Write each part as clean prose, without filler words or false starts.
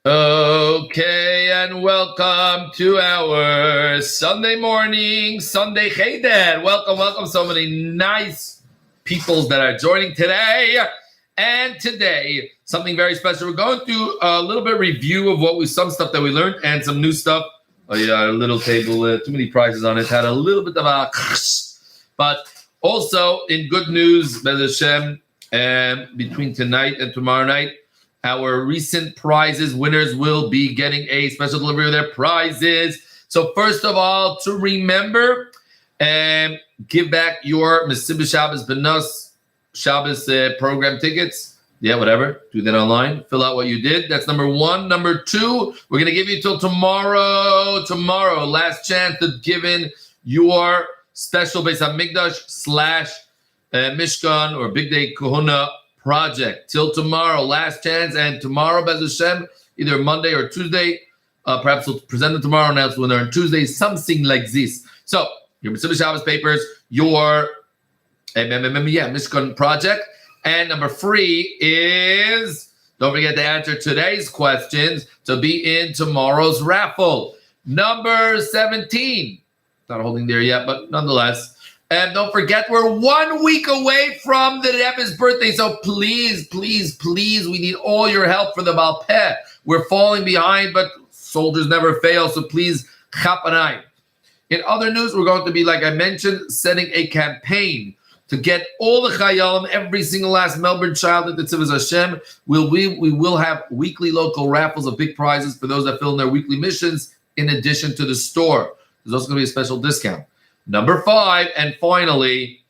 Okay, and welcome to our Sunday morning, Sunday Cheder. Welcome. So many nice people that are joining today. And today, something very special. We're going through a little bit review of some stuff that we learned and some new stuff. Oh yeah, a little table, too many prizes on it. Had a little bit of a, but also in good news, Bez Hashem, between tonight and tomorrow night, our recent prizes winners will be getting a special delivery of their prizes. So first of all, to remember, give back your Mesiba Shabbos Benos Shabbos program tickets. Yeah, whatever. Do that online. Fill out what you did. That's number one. Number two, we're going to give you till tomorrow. Tomorrow, last chance to give in your special Beis HaMikdash / Mishkan or Big Day Kahuna project till tomorrow, last chance. And tomorrow, Bez Hashem, either Monday or Tuesday, perhaps we'll present it tomorrow, announce when they're on Tuesday, something like this. So your Mesiba Shabbos papers, your Mishkan project, and number three is, don't forget to answer today's questions to be in tomorrow's raffle. Number 17, not holding there yet, but nonetheless. And don't forget, we're 1 week away from the Rebbe's birthday. So please, we need all your help for the Balpeh. We're falling behind, but soldiers never fail. So please, chap an eye. In other news, we're going to be, like I mentioned, setting a campaign to get all the Chayalim, every single last Melbourne child at the Tzivos Hashem. We will have weekly local raffles of big prizes for those that fill in their weekly missions, in addition to the store. There's also going to be a special discount. Number 5, and finally,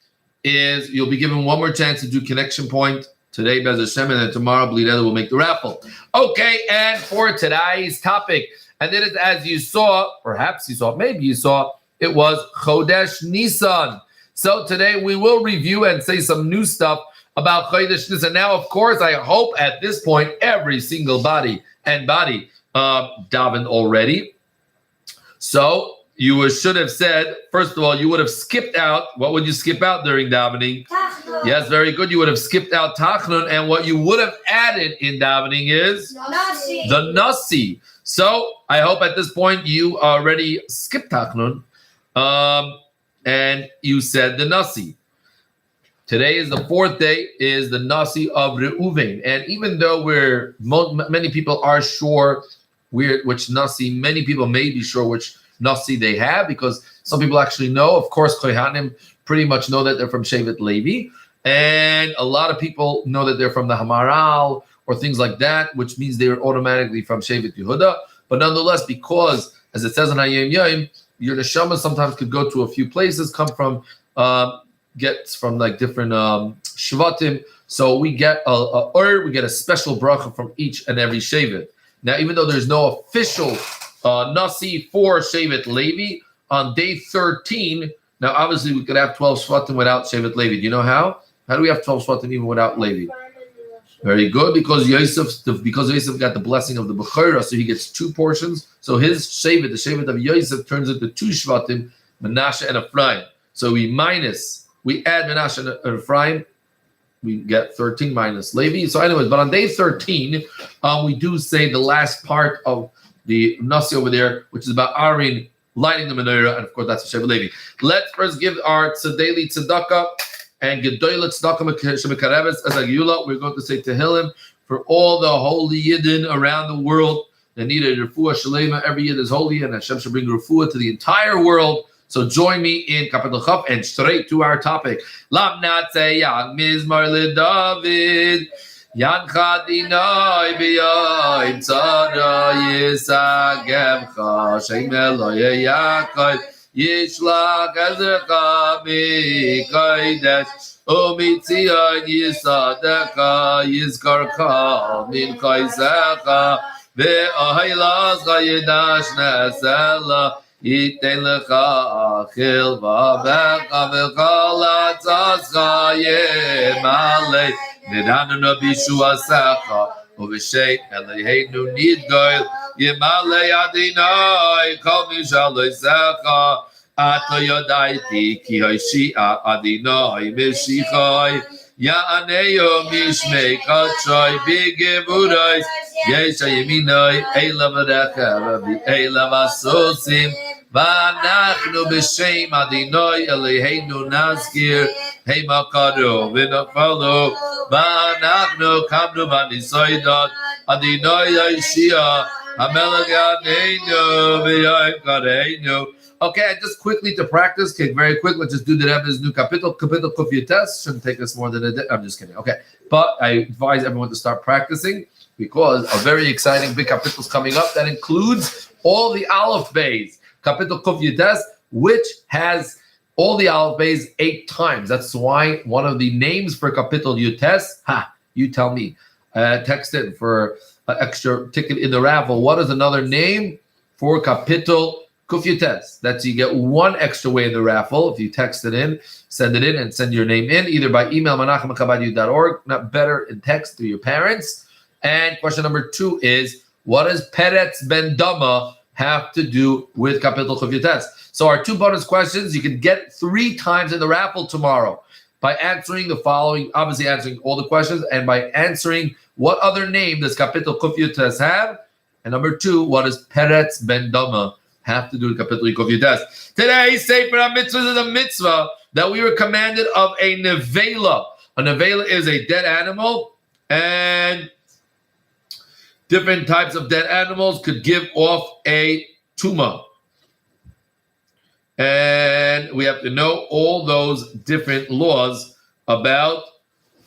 is you'll be given one more chance to do Connection Point today, Bez Hashem, and then tomorrow, Blideda will make the raffle. Okay, and for today's topic, and it is, as you saw, perhaps you saw, maybe you saw, it was Chodesh Nisan. So today we will review and say some new stuff about Chodesh Nisan. Now, of course, I hope at this point, every single body davened already. So you should have said, first of all, you would have skipped out. What would you skip out during davening? Tachnun. Yes, very good. You would have skipped out Tachnun, and what you would have added in davening is Nasi. the Nasi. So I hope at this point you already skipped Tachnun, and you said the Nasi. Today is the fourth day, is the Nasi of Reuven. And even though many people are sure which Nasi, many people may be sure which Nasi they have, because some people actually know. Of course, Kohanim pretty much know that they're from Shevet Levi, and a lot of people know that they're from the Hamaral or things like that, which means they're automatically from Shevet Yehuda. But nonetheless, because, as it says in Hayom Yom, your neshama sometimes could go to a few places, come from, gets from like different shvatim. So we get we get a special bracha from each and every Shevet. Now, even though there's no official Nasi for Shevet Levi, on day 13, now obviously we could have 12 Shvatim without Shevet Levi. Do you know how? How do we have 12 Shvatim even without Levi? Very good, because Yosef got the blessing of the Bechorah, so he gets 2 portions. So his Shevet, the Shevet of Yosef, turns into 2 Shvatim, Menashe and Ephraim. So we add Menashe and Ephraim, we get 13 minus Levi. So anyways, but on day 13, we do say the last part of the Nasi over there, which is about Aaron lighting the menorah, and of course that's Shevet Levi. Let's first give our daily tzedakah and gedolah tzedakah shemekareves as a geulah. We're going to say Tehillim for all the holy Yidden around the world. They need a refuah shalema. Every Yid is holy, and Hashem should bring refuah to the entire world. So join me in Kapitel Chaf and straight to our topic. Lamnat Tzeyach Mizmar LeDavid. Yancha dinoi b'yoyim tzara yisagevcha Shem Elohe Yaakov yishlach ezrecha mikodesh umitzion yisadecha yizkarcha min koisecha ve'ohilascha yidash nesela yiten lecha achil v'avecha v'chol atzascha yemalei Nidanu Nabishu Asacha, Oveshet, Eleheinu Nidgoil, Yemale Adinai, Kol Mishaloi Sacha, Ato Yodaiti, Ki Hoshia Adinai, Mishichai, Ya'aneyo mishmei kachoy bigevudois. Yesha yeminoi elav adecha rabbi elav asosim. V'anachnu b'shem adinoi Eloheinu nazkir heimakadu v'nafalo. V'anachnu kamnu v'nisoidot adinoi Yeshia hamelech yaneinu v'yoikareinu. Okay, and just quickly to practice, okay, very quick, let's just do the Rebbe's new kapitel kufya test. Shouldn't take us more than a day. I'm just kidding. Okay, but I advise everyone to start practicing because a very exciting big kapitel is coming up that includes all the aleph bays. Kapitel kufya test, which has all the aleph bays 8 times. That's why one of the names for kapitel yutes, you tell me. Text it for an extra ticket in the raffle. What is another name for kapitel Kufyates? That's you get 1 extra way in the raffle if you text it in, send it in, and send your name in either by email menachemchabadu.org. Not better in text through your parents. And question number 2 is, what does Peretz Ben Dama have to do with Kapitel Kufyates? So our 2 bonus questions you can get 3 times in the raffle tomorrow by answering the following, obviously answering all the questions, and by answering what other name does Kapitel Kufyates have, and number 2, what does Peretz Ben Dama have to do with Kapitel Kufyates. Today, Sefer HaMitzvah is a mitzvah that we were commanded of a nevela. A nevela is a dead animal, and different types of dead animals could give off a tumah. And we have to know all those different laws about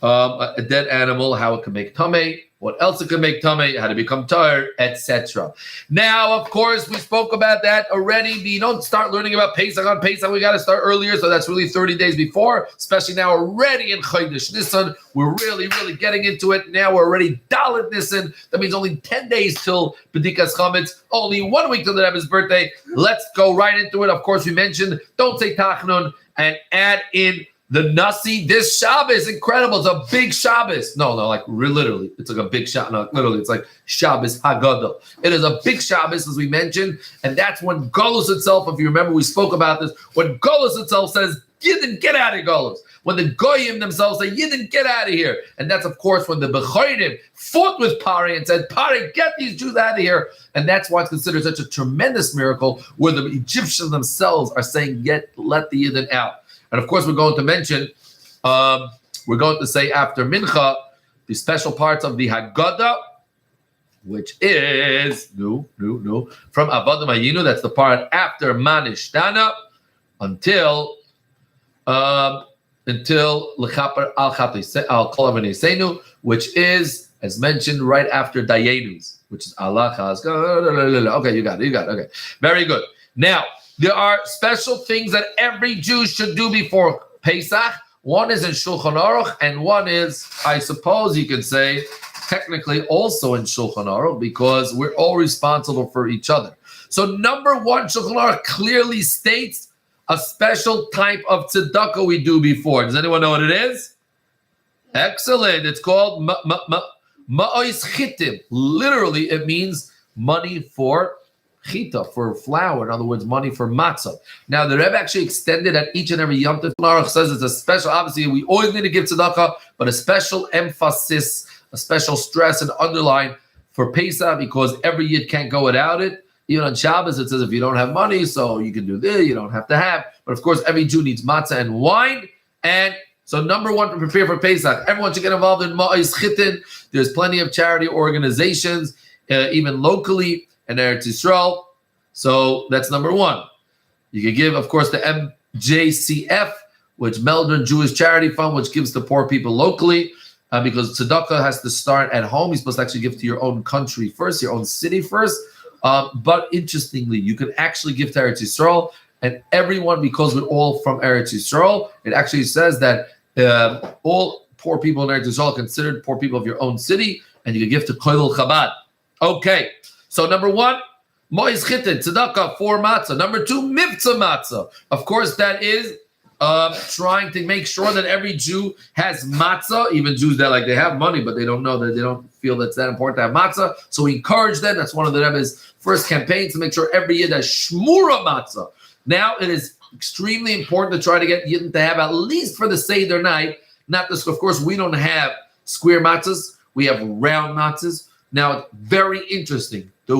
a dead animal, how it can make tameh, what else it can make tameh, how to become tar, etc. Now, of course, we spoke about that already. We don't start learning about Pesach on Pesach. We got to start earlier, so that's really 30 days before, especially now already in Chodesh Nisan. We're really, really getting into it. Now we're already Dalet Nisan. That means only 10 days till B'dikas Chametz, only 1 week till the Rebbe's birthday. Let's go right into it. Of course, we mentioned, don't say Tachnun, and add in the Nasi. This Shabbos, incredible. It's a big Shabbos. No, like literally. It's like a big Shabbos. No, literally, it's like Shabbos Haggadah. It is a big Shabbos, as we mentioned, and that's when Golus itself, if you remember, we spoke about this, when Golus itself says, Yidden, get out of Golus. When the Goyim themselves say, Yidden, get out of here. And that's, of course, when the Bechorim fought with Pari and said, Pari, get these Jews out of here. And that's why it's considered such a tremendous miracle, where the Egyptians themselves are saying, let the Yidden out. And of course, we're going to mention, we're going to say after Mincha, the special parts of the Haggadah, which is, from Avodah Mayinu, that's the part after Manishtana, until L'chaper al Kolav, which is, as mentioned, right after Dayenus, which is Allah Chaz. Okay, you got it. Okay, very good. Now, there are special things that every Jew should do before Pesach. One is in Shulchan Aruch, and one is, I suppose you could say, technically also in Shulchan Aruch, because we're all responsible for each other. So number 1, Shulchan Aruch clearly states a special type of tzedakah we do before. Does anyone know what it is? Excellent. It's called ma'ois chitim. Literally, it means money for chita, for flour. In other words, money for matzah. Now, the Rebbe actually extended at each and every Yom Tov. Aruch says it's a special, obviously, we always need to give tzedakah, but a special emphasis, a special stress and underline for Pesach, because every Yid can't go without it. Even on Shabbos, it says if you don't have money, so you can do this, you don't have to have. But of course, every Jew needs matzah and wine. And so number 1, to prepare for Pesach, everyone should get involved in Ma'is Chitin. There's plenty of charity organizations, even locally in Eretz Yisrael. So that's number 1. You can give, of course, the MJCF, which Melbourne Jewish Charity Fund, which gives to poor people locally, because tzedakah has to start at home. You're supposed to actually give to your own country first, your own city first. But interestingly, you can actually give to Eretz Yisrael, and everyone, because we're all from Eretz Yisrael, it actually says that all poor people in Eretz Yisrael are considered poor people of your own city, and you can give to Koilel Chabad. Okay, so number 1, Mois Chitin, tzedakah for matzah. Number 2, Mivtzah matzah. Of course, that is trying to make sure that every Jew has matzah, even Jews that they have money, but they don't know that, they don't feel that's that important to have matzah. So we encourage them. That's one of the Rebbe's first campaigns, to make sure every Yid has shmura matzah. Now, it is extremely important to try to get Yidden to have, at least for the Seder night, Not this, of course, we don't have square matzahs. We have round matzahs. Now, very interesting. The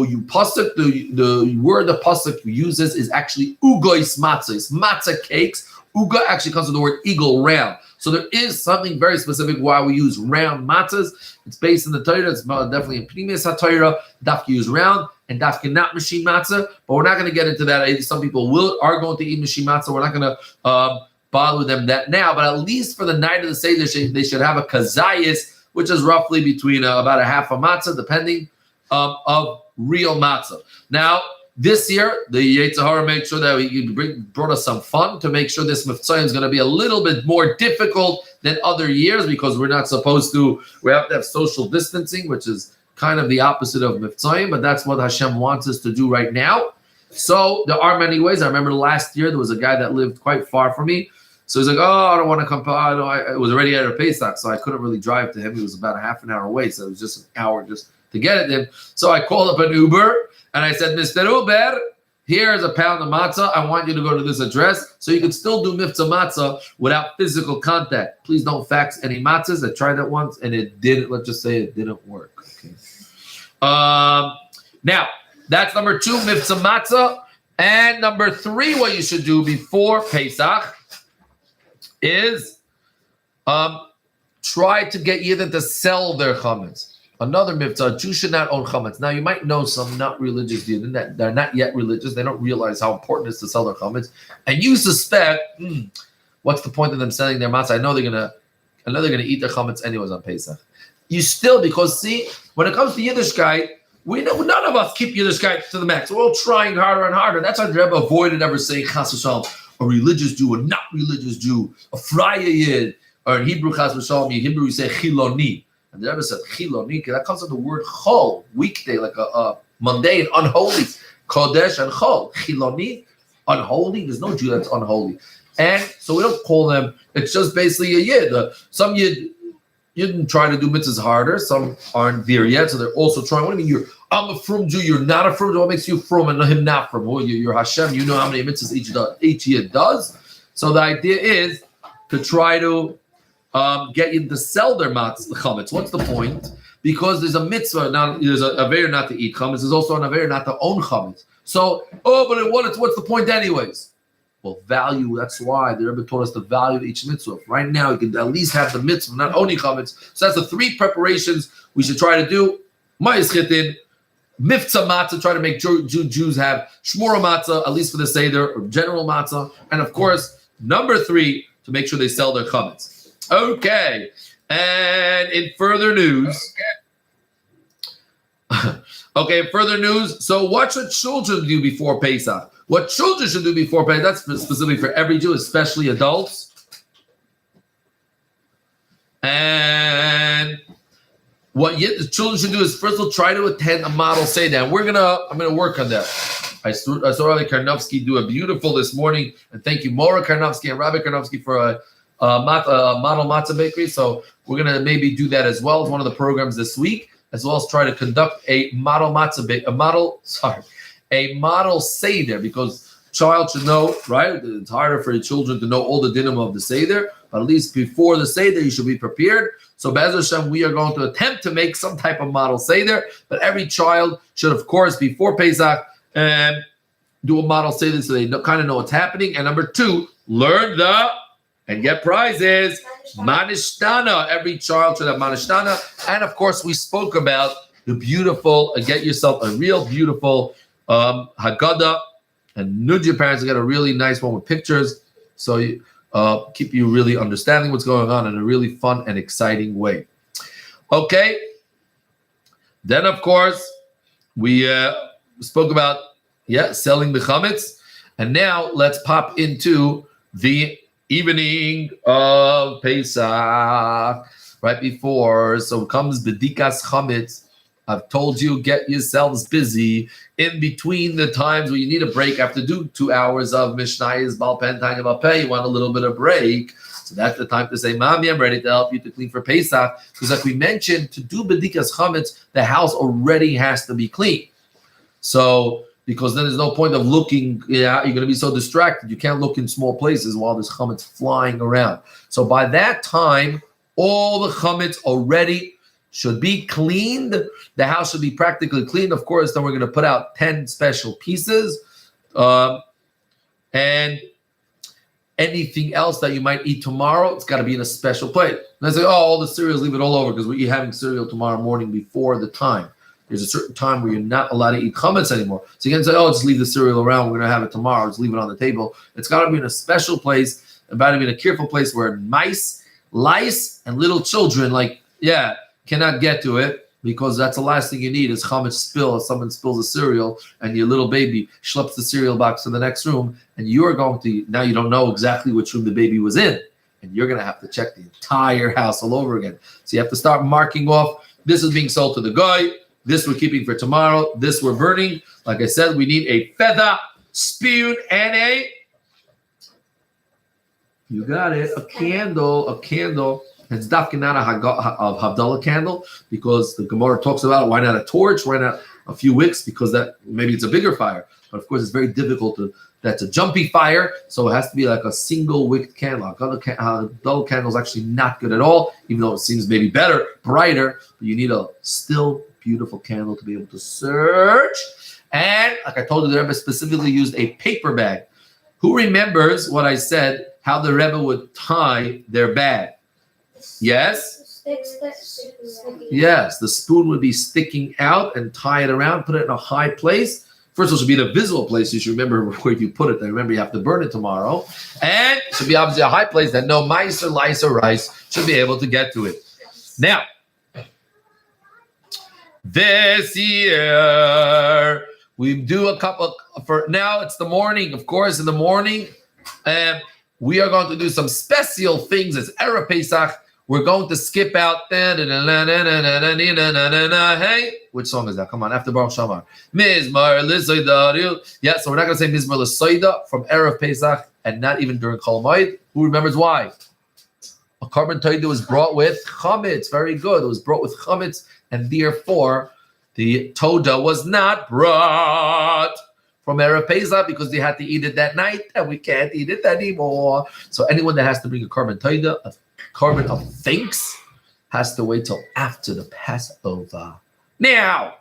word the pasuk uses is actually ugois matzah. It's matzah cakes. Uga actually comes from the word eagle, round. So there is something very specific why we use round matzahs. It's based in the Torah. It's definitely in Pnimis HaTorah. Dafka use round and dafka not machine matzah. But we're not going to get into that. Some people are going to eat machine matzah. We're not going to bother with them that now. But at least for the night of the Seder, they should have a kazayis, which is roughly between about a half a matzah, depending of real matzah. Now, this year, the Cheder made sure that he brought us some fun to make sure this Mitzvah is going to be a little bit more difficult than other years because we have to have social distancing, which is kind of the opposite of Mitzvah, but that's what Hashem wants us to do right now. So there are many ways. I remember last year, there was a guy that lived quite far from me. So he's like, oh, I don't want to come. It was already at a Pesach, so I couldn't really drive to him. He was about a half an hour away, so it was just an hour just to get it in. So I called up an Uber, and I said, Mr. Uber, here's a pound of matzah. I want you to go to this address so you can still do mitzvah matzah without physical contact. Please don't fax any matzahs. I tried that once, and it didn't. Let's just say it didn't work. Okay. Now, that's number 2, mitzvah matzah. And number 3, what you should do before Pesach is try to get Yidden to sell their chametz. Another mitzvah, Jews should not own chametz. Now, you might know some not religious Yidden that they're not yet religious. They don't realize how important it is to sell their chametz. And you suspect, what's the point of them selling their matzah? I know they're gonna eat their chametz anyways on Pesach. You still, because see, when it comes to Yiddishkeit, we know none of us keep Yiddishkeit to the max. We're all trying harder and harder. That's why the Rebbe avoided ever saying chas v'shalom, a religious Jew, a not religious Jew, a Fraya Yid, or in Hebrew chas v'shalom, in Hebrew we say chiloni. And the Rebbe said chiloni, because that comes from the word chol, weekday, like a mundane, unholy. Kodesh and chol. Chiloni, unholy. There's no Jew that's unholy. And so we don't call them, it's just basically a Yid. Some Yid didn't try to do mitzvahs harder. Some aren't there yet, so they're also trying. What do you mean I'm a frum Jew, you're not a frum Jew? What makes you frum and him not frum? Well, you're Hashem, you know how many mitzvahs each year does. So the idea is to try to get you to sell their chametz. What's the point? Because there's a mitzvah, now there's a aver not to eat chametz. There's also an aver not to own chametz. So, but what's the point anyways? Well, value, that's why the Rebbe taught us the value of each mitzvah. Right now, you can at least have the mitzvah, not only chametz. So that's the 3 preparations we should try to do. Ma'is chitin, mitzvah matzah, try to make Jews have shmura matzah, at least for the Seder, or general matzah. And of course, number 3, to make sure they sell their chametz. Okay. And in further news, so what should children do before Pesach? What children should do before Pesach, that's specifically for every Jew, especially adults. And what the children should do is, first of all, try to attend a model Seder. And I'm gonna work on that. I saw Rabbi Karnofsky do a beautiful this morning, and thank you, Mora Karnofsky and Rabbi Karnofsky for a model matzah bakery. So we're gonna maybe do that as well as one of the programs this week, as well as try to conduct a model model Seder, because child should know, right? It's harder for the children to know all the dinim of the Seder, but at least before the Seder, you should be prepared. So Be'ez Hashem, we are going to attempt to make some type of model Seder, but every child should, of course, before Pesach, do a model Seder so they kind of know what's happening. And number 2, learn and get prizes. Manishtana. Every child should have Manishtana. And of course, we spoke about the beautiful, get yourself a real beautiful Haggadah, and nudge your parents to get a really nice one with pictures, so you keep you really understanding what's going on in a really fun and exciting way. Okay. Then, of course, we spoke about selling the chametz, and now let's pop into the evening of Pesach, right before. So comes Bedikas Chametz. I've told you, get yourselves busy in between the times where you need a break after do 2 hours of Mishnayos, Balpen, Tanya Balpeh. You want a little bit of break. So that's the time to say, Mommy, I'm ready to help you to clean for Pesach. Because like we mentioned, to do Bedikas Chametz, the house already has to be clean. So because then there's no point of looking. Yeah, you're going to be so distracted. You can't look in small places while there's chametz flying around. So by that time, all the chametz already should be cleaned. The house should be practically cleaned. Of course, then we're going to put out 10 special pieces. And anything else that you might eat tomorrow, it's got to be in a special plate. And I say, all the cereals, leave it all over because we're having cereal tomorrow morning before the time. There's a certain time where you're not allowed to eat chametz anymore. So you can say, just leave the cereal around. We're going to have it tomorrow. Just leave it on the table. It's got to be in a special place. It's got to be in a careful place where mice, lice, and little children, cannot get to it. Because that's the last thing you need is chametz spill. If someone spills a cereal and your little baby schleps the cereal box to the next room, and you are going to, now you don't know exactly which room the baby was in, and you're going to have to check the entire house all over again. So you have to start marking off, this is being sold to the guy, this we're keeping for tomorrow, this we're burning. Like I said, we need a feather, spoon, and you got it, a candle. It's definitely not a Havdalah candle because the Gemara talks about it. Why not a torch? Why not a few wicks? Because that maybe it's a bigger fire. But of course, it's very difficult that's a jumpy fire. So it has to be like a single wick candle. Havdalah candle is actually not good at all, even though it seems maybe better, brighter. But you need a still beautiful candle to be able to search. And like I told you, the Rebbe specifically used a paper bag. Who remembers what I said, how the Rebbe would tie their bag? Yes? Yes, the spoon would be sticking out and tie it around, put it in a high place. First of all, it should be in a visible place. You should remember where you put it. Remember, you have to burn it tomorrow. And it should be obviously a high place that no mice or lice or rice should be able to get to it. Now, this year, we do a couple, for now it's the morning. Of course, in the morning, we are going to do some special things. It's Erev Pesach. We're going to skip out. Hey, which song is that? Come on, after Baruch Shamar. Mizmar L'Soida. Yeah, so we're not going to say Mizmar L'Soida from Erev Pesach and not even during Chol Moed. Who remembers why? A carbon toida was brought with chametz. Very good. It was brought with chametz, and therefore the toda was not brought from Erev Pesach because they had to eat it that night, and we can't eat it anymore. So anyone that has to bring a carbon toida, a carbon of thanks, has to wait till after the Passover. Now,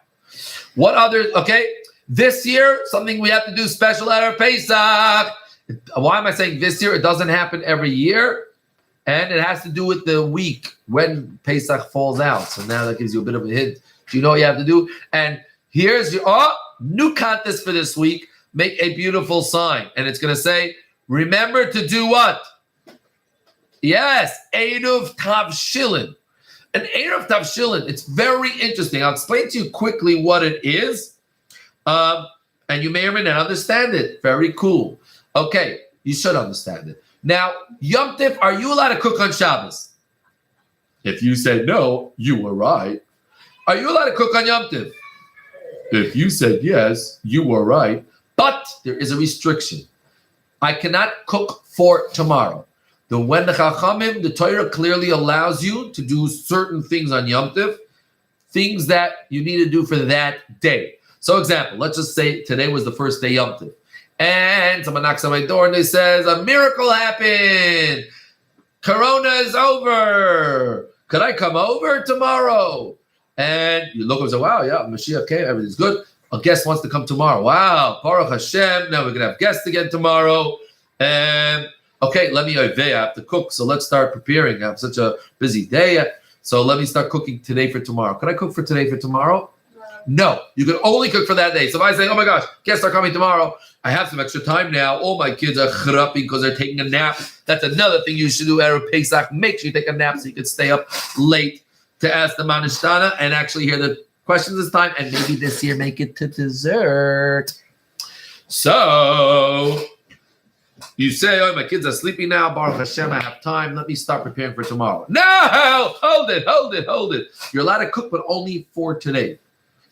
what other? Okay, this year something we have to do special at Erev Pesach. Why am I saying this year? It doesn't happen every year, and it has to do with the week when Pesach falls out. So now that gives you a bit of a hint. Do you know what you have to do? And here's your new contest for this week. Make a beautiful sign, and it's going to say, "Remember to do what?" Yes, Eruv Tavshilin. An Eruv Tavshilin. It's very interesting. I'll explain to you quickly what it is, and you may or may not understand it. Very cool. Okay, you should understand it. Now, Yom Tif, are you allowed to cook on Shabbos? If you said no, you were right. Are you allowed to cook on Yom Tif? If you said yes, you were right. But there is a restriction. I cannot cook for tomorrow. When the Chachamim, the Torah clearly allows you to do certain things on Yom Tif, things that you need to do for that day. So, example, let's just say today was the first day Yom Tif, and someone knocks on my door and they says, "A miracle happened. Corona is over. Could I come over tomorrow?" And you look and say, "Wow, yeah, Mashiach came. Everything's good. A guest wants to come tomorrow. Wow, Baruch Hashem. Now we're gonna have guests again tomorrow." And okay, I have to cook, so let's start preparing. I have such a busy day, so let me start cooking today for tomorrow. Can I cook for today for tomorrow? No, you can only cook for that day. So if I say, "Oh my gosh, guests are coming tomorrow. I have some extra time now. All my kids are chrapping because they're taking a nap." That's another thing you should do Erev Pesach. Make sure you take a nap so you can stay up late to ask the Manishtana and actually hear the questions this time, and maybe this year make it to dessert. So you say, "Oh, my kids are sleeping now. Baruch Hashem, I have time. Let me start preparing for tomorrow." No, hold it. You're allowed to cook, but only for today.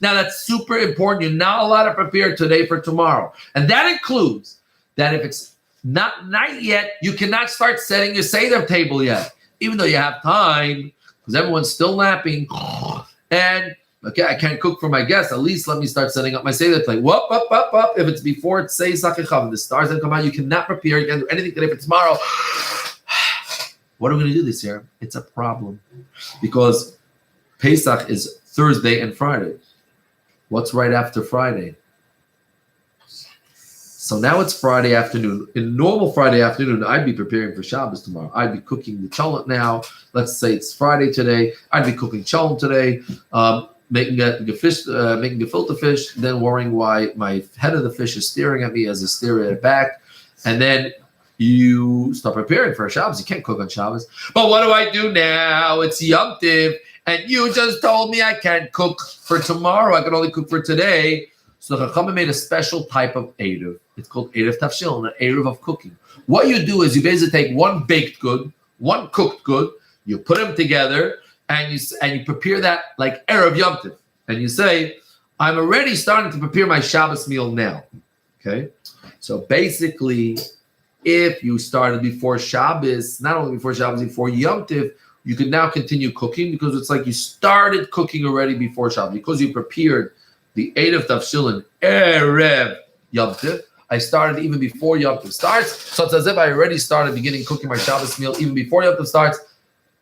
Now, that's super important. You're not allowed to prepare today for tomorrow. And that includes that if it's not night yet, you cannot start setting your Seder table yet, even though you have time, because everyone's still napping. And Okay, I can't cook for my guests. At least let me start setting up my Seder plate. Whoop, up, up, up. If it's before it's say Sakichav, the stars that come out, you cannot prepare. You can't do anything today for tomorrow. What are we going to do this year? It's a problem. Because Pesach is Thursday and Friday. What's right after Friday? So now it's Friday afternoon. In normal Friday afternoon, I'd be preparing for Shabbos tomorrow. I'd be cooking the cholent now. Let's say it's Friday today. I'd be cooking cholent today, making gefilte fish, then worrying why my head of the fish is staring at me as I stare at it back. And then you start preparing for Shabbos. You can't cook on Shabbos. But what do I do now? It's Yom Tiv, and you just told me I can't cook for tomorrow. I can only cook for today. So the Chachamim made a special type of Erev. It's called Erev Tafshil, an Erev of cooking. What you do is you basically take one baked good, one cooked good, you put them together, and you prepare that like Erev Yom Tiv. And you say, I'm already starting to prepare my Shabbos meal now. Okay? So basically, if you started before Shabbos, not only before Shabbos, before Yom Tiv, you can now continue cooking because it's like you started cooking already before Shabbos because you prepared the Erev Tafshilin Erev Yom Tiv. I started even before Yom Tiv starts. So it's as if I already started beginning cooking my Shabbos meal even before Yom Tiv starts.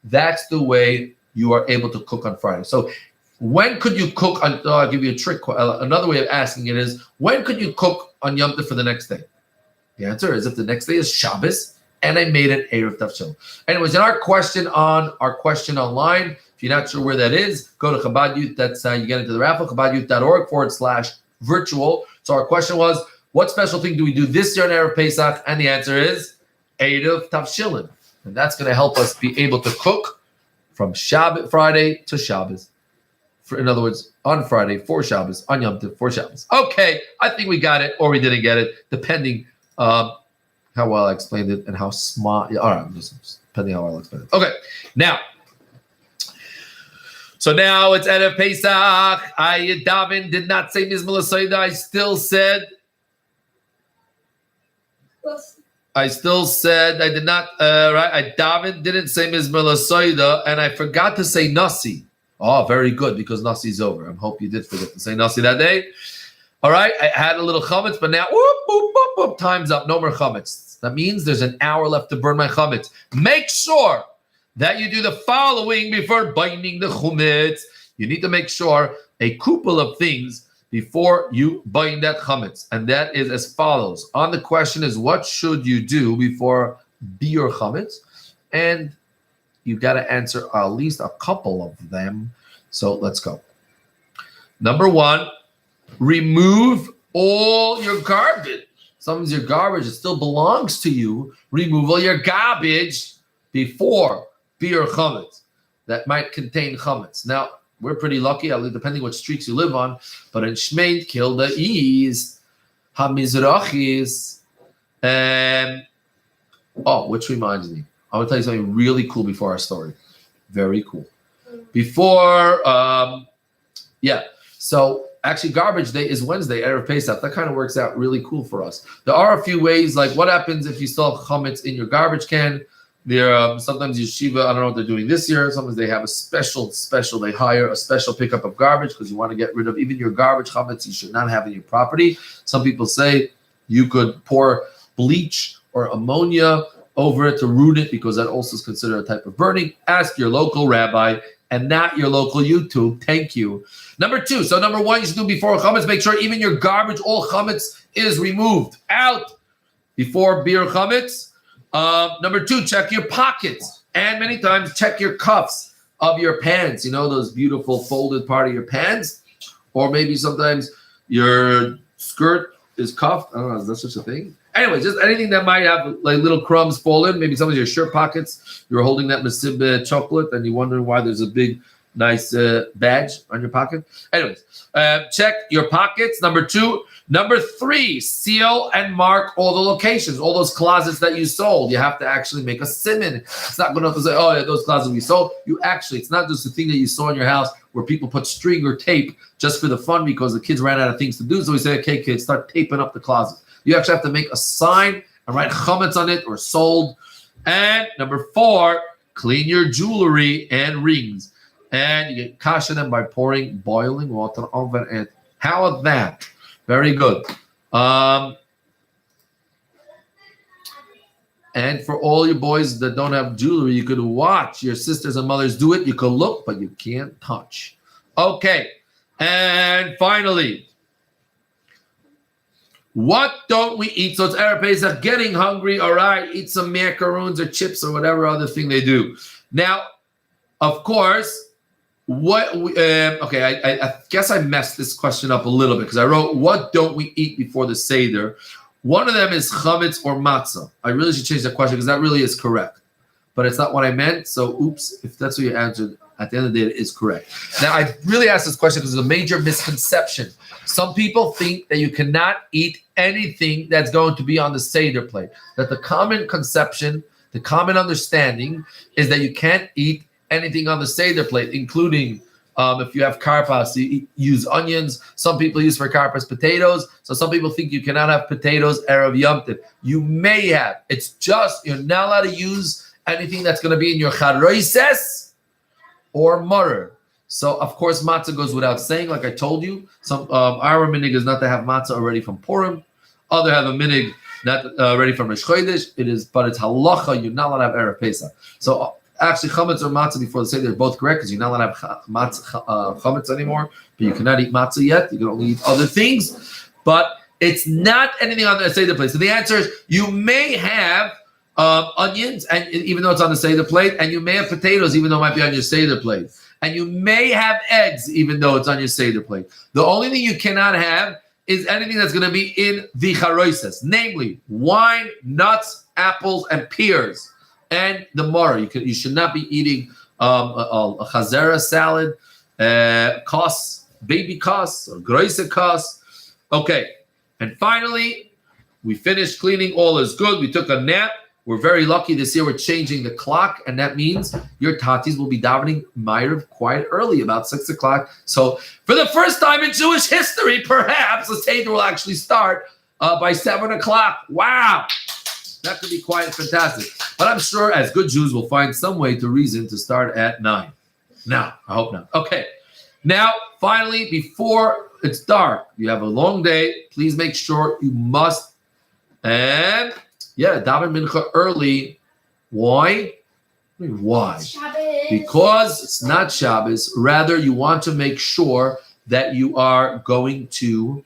That's the way you are able to cook on Friday. So when could you cook on, I'll give you a trick. Another way of asking it is, when could you cook on Yom Tiv for the next day? The answer is if the next day is Shabbos and I made an Erev Tafshil. Anyways, in our question online, if you're not sure where that is, go to Chabad Youth. That's you get into the raffle, chabadyouth.org/virtual. So our question was, what special thing do we do this year on Erev Pesach? And the answer is Erev Tafshilin. And that's going to help us be able to cook from Friday to Shabbos. In other words, on Friday for Shabbos, on Yom Tov for Shabbos. Okay, I think we got it, or we didn't get it, depending how well I explained it and how smart. All right, just depending how well I explained it. Okay, now. So now it's Erev Pesach. Davin did not say Mizmor L'Soida. I still said I did not. Right? Davin didn't say Mizmor L'Soida, and I forgot to say Nasi. Oh, very good, because Nasi is over. I hope you did forget to say Nasi that day. All right, I had a little chametz, but now whoop, whoop, whoop, whoop, time's up. No more chametz. That means there's an hour left to burn my chametz. Make sure that you do the following before binding the chumetz. You need to make sure a couple of things before you bind that chametz, and that is as follows. On the question is, what should you do before biur chametz? And you've got to answer at least a couple of them. So let's go. Number one, remove all your garbage. Sometimes your garbage, it still belongs to you. Remove all your garbage before biur chametz that might contain chametz. Now, we're pretty lucky, depending what streets you live on, but in Shmeint, Kilda is Hamizrachis. Which reminds me, I want to tell you something really cool before our story. Very cool. Before, so actually garbage day is Wednesday, Erev Pesach. That kind of works out really cool for us. There are a few ways, like what happens if you still have chametz in your garbage can. There, sometimes yeshiva, I don't know what they're doing this year. Sometimes they have a special, they hire a special pickup of garbage because you want to get rid of even your garbage chametz you should not have in your property. Some people say you could pour bleach or ammonia over it to ruin it because that also is considered a type of burning. Ask your local rabbi and not your local YouTube. Thank you. Number two, so number one, you should do before chametz, make sure even your garbage, all chametz is removed out before biur chametz. Number two, check your pockets, and many times check your cuffs of your pants. You know, those beautiful folded part of your pants, or maybe sometimes your skirt is cuffed. I don't know, is that such a thing? Anyway, just anything that might have like little crumbs fallen. Maybe some of your shirt pockets. You're holding that Masib chocolate, and you're wondering why there's a big, nice badge on your pocket. Anyways, check your pockets. Number two. Number three, seal and mark all the locations, all those closets that you sold. You have to actually make a siman. It's not good enough to say, oh, yeah, those closets we sold. It's not just a thing that you saw in your house where people put string or tape just for the fun because the kids ran out of things to do. So we say, okay, kids, start taping up the closet. You actually have to make a sign and write chametz on it or sold. And number four, clean your jewelry and rings. and you get kasha them by pouring boiling water over it. How about that? Very good. And for all your boys that don't have jewelry, you could watch your sisters and mothers do it. You could look, but you can't touch. Okay. And finally, what don't we eat? So it's Erev Pesach, getting hungry. All right, eat some macaroons or chips or whatever other thing they do. Now, of course, I guess I messed this question up a little bit because I wrote, what don't we eat before the Seder? One of them is chametz or matzah. I really should change that question because that really is correct. But it's not what I meant. So, oops, if that's what you answered, at the end of the day, it is correct. Now, I really asked this question because it's a major misconception. Some people think that you cannot eat anything that's going to be on the Seder plate. That the common conception, the common understanding is that you can't eat anything on the Seder plate, including if you have karpas, you use onions. Some people use for karpas potatoes. So some people think you cannot have potatoes Erev Yom Tov. You may have. It's just you're not allowed to use anything that's going to be in your charoises or mutter. So of course matzah goes without saying. Like I told you, some our minig is not to have matzah already from Purim. Other have a minig not ready from Rosh Chodesh. But it's halacha. You're not allowed to have Erev Pesach. So actually, chametz or matzah before the Seder, they're both correct because you're not allowed to have chametz anymore, but you cannot eat matzah yet. You can only eat other things, but it's not anything on the Seder plate. So the answer is you may have onions, and even though it's on the Seder plate, and you may have potatoes, even though it might be on your Seder plate, and you may have eggs, even though it's on your Seder plate. The only thing you cannot have is anything that's going to be in the charoises, namely wine, nuts, apples, and pears. And the mara, you should not be eating a chazera salad, kos, baby kos, or groise kos. Okay, and finally, we finished cleaning. All is good. We took a nap. We're very lucky this year. We're changing the clock, and that means your tatis will be davening Ma'ariv quite early, about 6 o'clock. So, for the first time in Jewish history, perhaps the Seder will actually start by 7 o'clock. Wow. That could be quite fantastic. But I'm sure as good Jews will find some way to reason to start at 9. Now, I hope not. Okay. Now, finally, before it's dark, you have a long day. Please make sure you must, daven mincha early. Why? Why? Because it's not Shabbos. Rather, you want to make sure that you are going to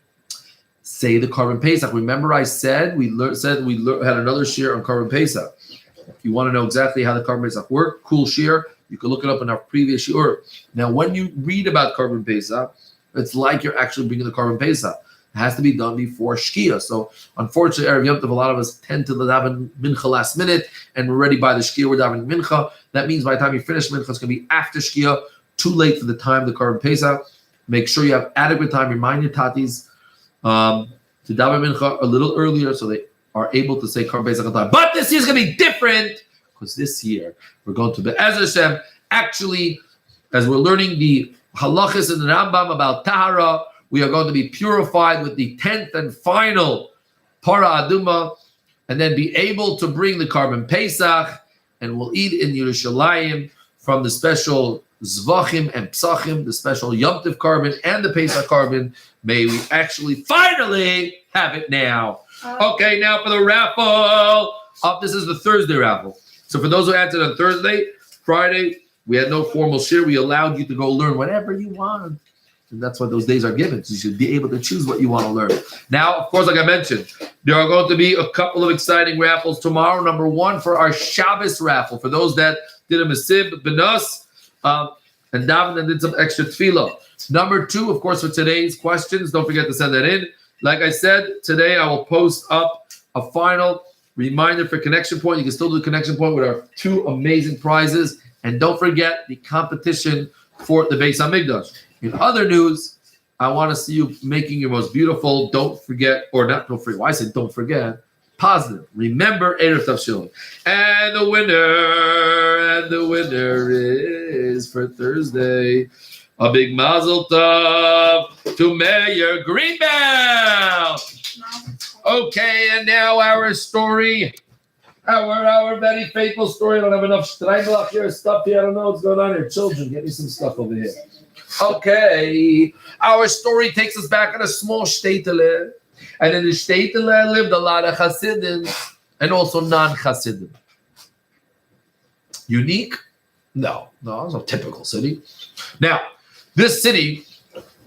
say the Korban Pesach. Remember, I said we had another shir on Korban Pesach. If you want to know exactly how the Korban Pesach worked, cool shir. You can look it up in our previous shir. Now, when you read about Korban Pesach, it's like you're actually bringing the Korban Pesach. It has to be done before Shkia. So, unfortunately, Erev Yom Tov, a lot of us tend to daven mincha last minute, and we're ready by the Shkia. We're davening mincha. That means by the time you finish mincha, it's going to be after Shkia. Too late for the time of the Korban Pesach. Make sure you have adequate time. Remind your tatis to daven mincha a little earlier so they are able to say Korban Pesach on time. But this year is going to be different because this year we're going to Be'ez Hashem. Actually, as we're learning the halachas in the Rambam about Tahara, we are going to be purified with the 10th and final Para Aduma, and then be able to bring the Korban Pesach, and we'll eat in Yerushalayim from the special Zvachim and Psachim, the special Yom Tov Korban and the Pesach Korban. May we actually finally have it now. Okay, now for the raffle. This is the Thursday raffle. So for those who answered on Thursday, Friday, we had no formal shir. We allowed you to go learn whatever you want. And that's what those days are given. So you should be able to choose what you want to learn. Now, of course, like I mentioned, there are going to be a couple of exciting raffles tomorrow. Number one, for our Shabbos raffle. For those that did a Masib, Benos, and daven and did some extra tefillah. Number two, of course, for today's questions, don't forget to send that in. Like I said, today I will post up a final reminder for Connection Point. You can still do Connection Point with our two amazing prizes. And don't forget the competition for the Beis HaMikdash. In other news, I want to see you making your most beautiful, don't forget, or not don't forget, why I said don't forget, positive. Remember Erev Tavshilin. And the winner is for Thursday. A big mazel tov to Mayor Greenbelt. Okay, and now our story Our very faithful story. I don't have enough streibelach here, stuff here. I don't know what's going on here. Children, get me some stuff over here. Okay. Our story takes us back in a small shtetele. And in the shtetele lived a lot of Hasidim and also non-Hasidim. Unique? No, it's a typical city. Now, this city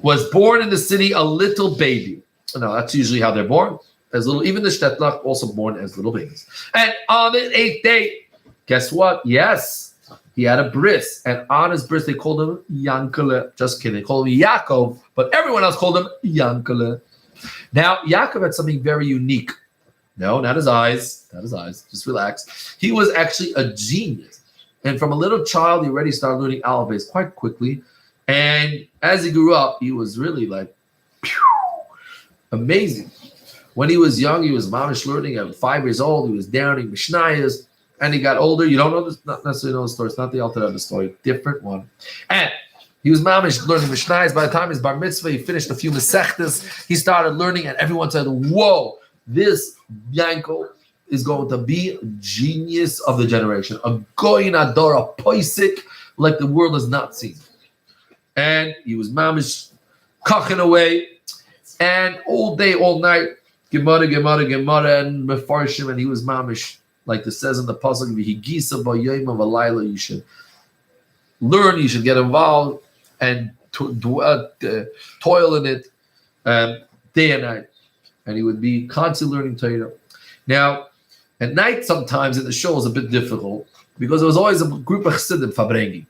was born in the city a little baby. No, that's usually how they're born. As little, even the Shtetlach also born as little babies. And on the 8th day, guess what? Yes, he had a bris. And on his bris, they called him Yankele. Just kidding. They called him Yaakov, but everyone else called him Yankele. Now, Yaakov had something very unique. No, not his eyes. Not his eyes. Just relax. He was actually a genius. And from a little child, he already started learning alphabets quite quickly. And as he grew up, he was really like, amazing. When he was young, he was mamish learning at 5 years old. He was downing Mishnayos, and he got older. You don't know this, not necessarily know the story. It's not the Alter Rebbe story, different one. And he was mamish learning Mishnayos. By the time his bar mitzvah, he finished a few mesechtas. He started learning, and everyone said, "Whoa, this Yankel is going to be a genius of the generation, a goyin ador, a poisik like the world has not seen." And he was mamish kaching away, and all day, all night. Gemara, and Mefarshim, and he was mamish, like it says in the pasuk, "V'higisa b'yom v'layla." You should learn, you should get involved, and toil in it day and night. And he would be constantly learning Torah. Now, at night, sometimes in the show was a bit difficult because there was always a group of chassidim fabrengi,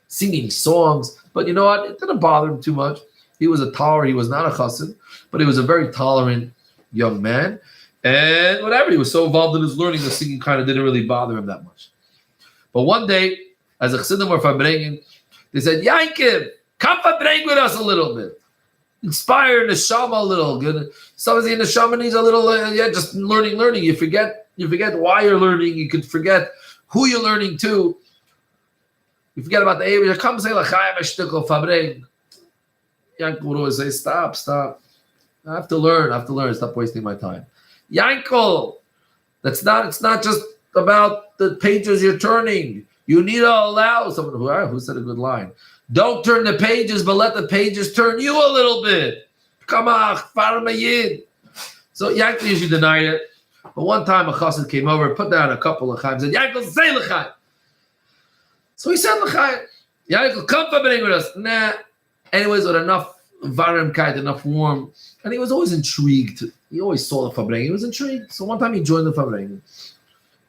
singing songs. But you know what? It didn't bother him too much. He was a tolerant. He was not a chassid, but he was a very tolerant young man, and whatever, he was so involved in his learning, the singing kind of didn't really bother him that much. But one day, as the chassidim were fabrengen, they said, "Yankiv, come fabreng with us a little bit, inspire neshama a little." Good. Somebody in neshama needs a little, just learning. You forget why you're learning. You could forget who you're learning to. You forget about the age. Come say l'chaim eshtikol fabreng. Yankiv would always say, "Stop. I have to learn. Stop wasting my time." Yankel, it's not just about the pages you're turning. You need to allow someone who said a good line. Don't turn the pages, but let the pages turn you a little bit. Come on, farmayid. So Yankel usually denied it. But one time a chassid came over, put down a couple of chaim, said, "Yankel, say l'chaim." So he said l'chaim. Yankel, come fabreng with us. Nah. Anyways, with enough varmkeit, enough warm. And he was always intrigued. He always saw the Fabrengen. He was intrigued. So one time he joined the Fabrengen.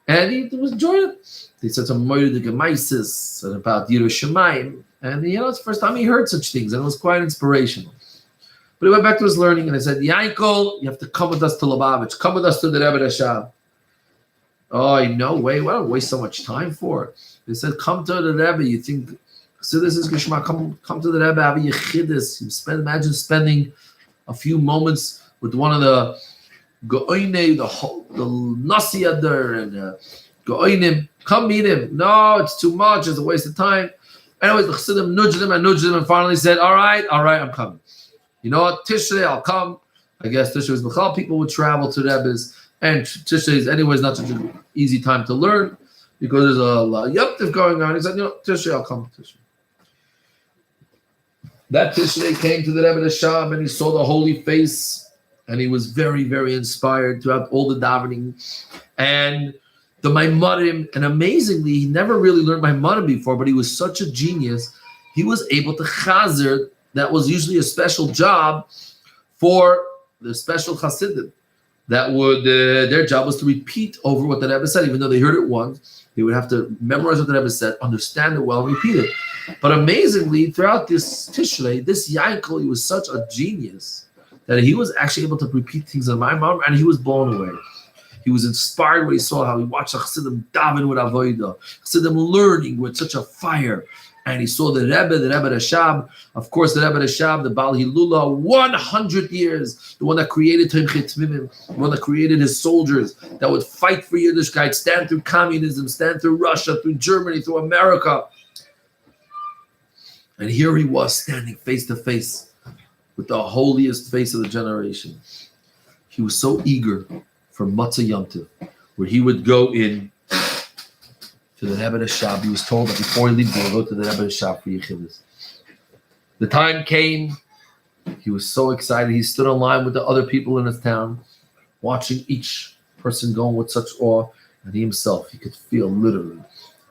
And he was enjoying it. He said some Moedik Gemaisis and about Yerushalayim. And it's the first time he heard such things. And it was quite inspirational. But he went back to his learning and he said, "Yankel, you have to come with us to Lubavitch. Come with us to the Rebbe Rashab." "Oh, no way. Why don't waste so much time for?" They said, "Come to the Rebbe. You think, so this is Geshma, come to the Rebbe, have a yechidus. Imagine spending a few moments with one of the go'oinei, the nasiader and go'oinim. Come meet him." "No, it's too much. It's a waste of time." Anyways, the chassidim nudged him and finally said, all right, I'm coming. You know what? Tishrei, I'll come. I guess Tishrei is B'chal. People would travel to Rebbe's, and Tishrei is anyways not such an easy time to learn because there's a yuptif going on. He said, Tishrei, I'll come. Tishrei. That Tishrei came to the Rebbe Rashab and he saw the holy face and he was very, very inspired throughout all the davening and the Maimarim. And amazingly, he never really learned Maimarim before, but he was such a genius. He was able to chazer. That was usually a special job for the special chassidim. That would their job was to repeat over what the Rebbe said, even though they heard it once. They would have to memorize what the Rebbe said, understand it well, and repeat it. But amazingly, throughout this Tishrei, this Yankel, he was such a genius that he was actually able to repeat things in my mom, and he was blown away. He was inspired when he saw how he watched Chassidim daven with Avodah, Chassidim learning with such a fire. And he saw the Rebbe Rashab, of course, the Rebbe Rashab, the Baal Hilula, 100 years, the one that created Tomchei Tmimim, the one that created his soldiers that would fight for Yiddishkeit, stand through communism, stand through Russia, through Germany, through America. And here he was standing face to face with the holiest face of the generation. He was so eager for Matzah Yom Tov. where he would go in to the Rebbe shop. He was told that before he leaves, he would go to the Rebbe shop for Yechidus. The time came. He was so excited. He stood in line with the other people in his town, watching each person going with such awe. And he himself, he could feel literally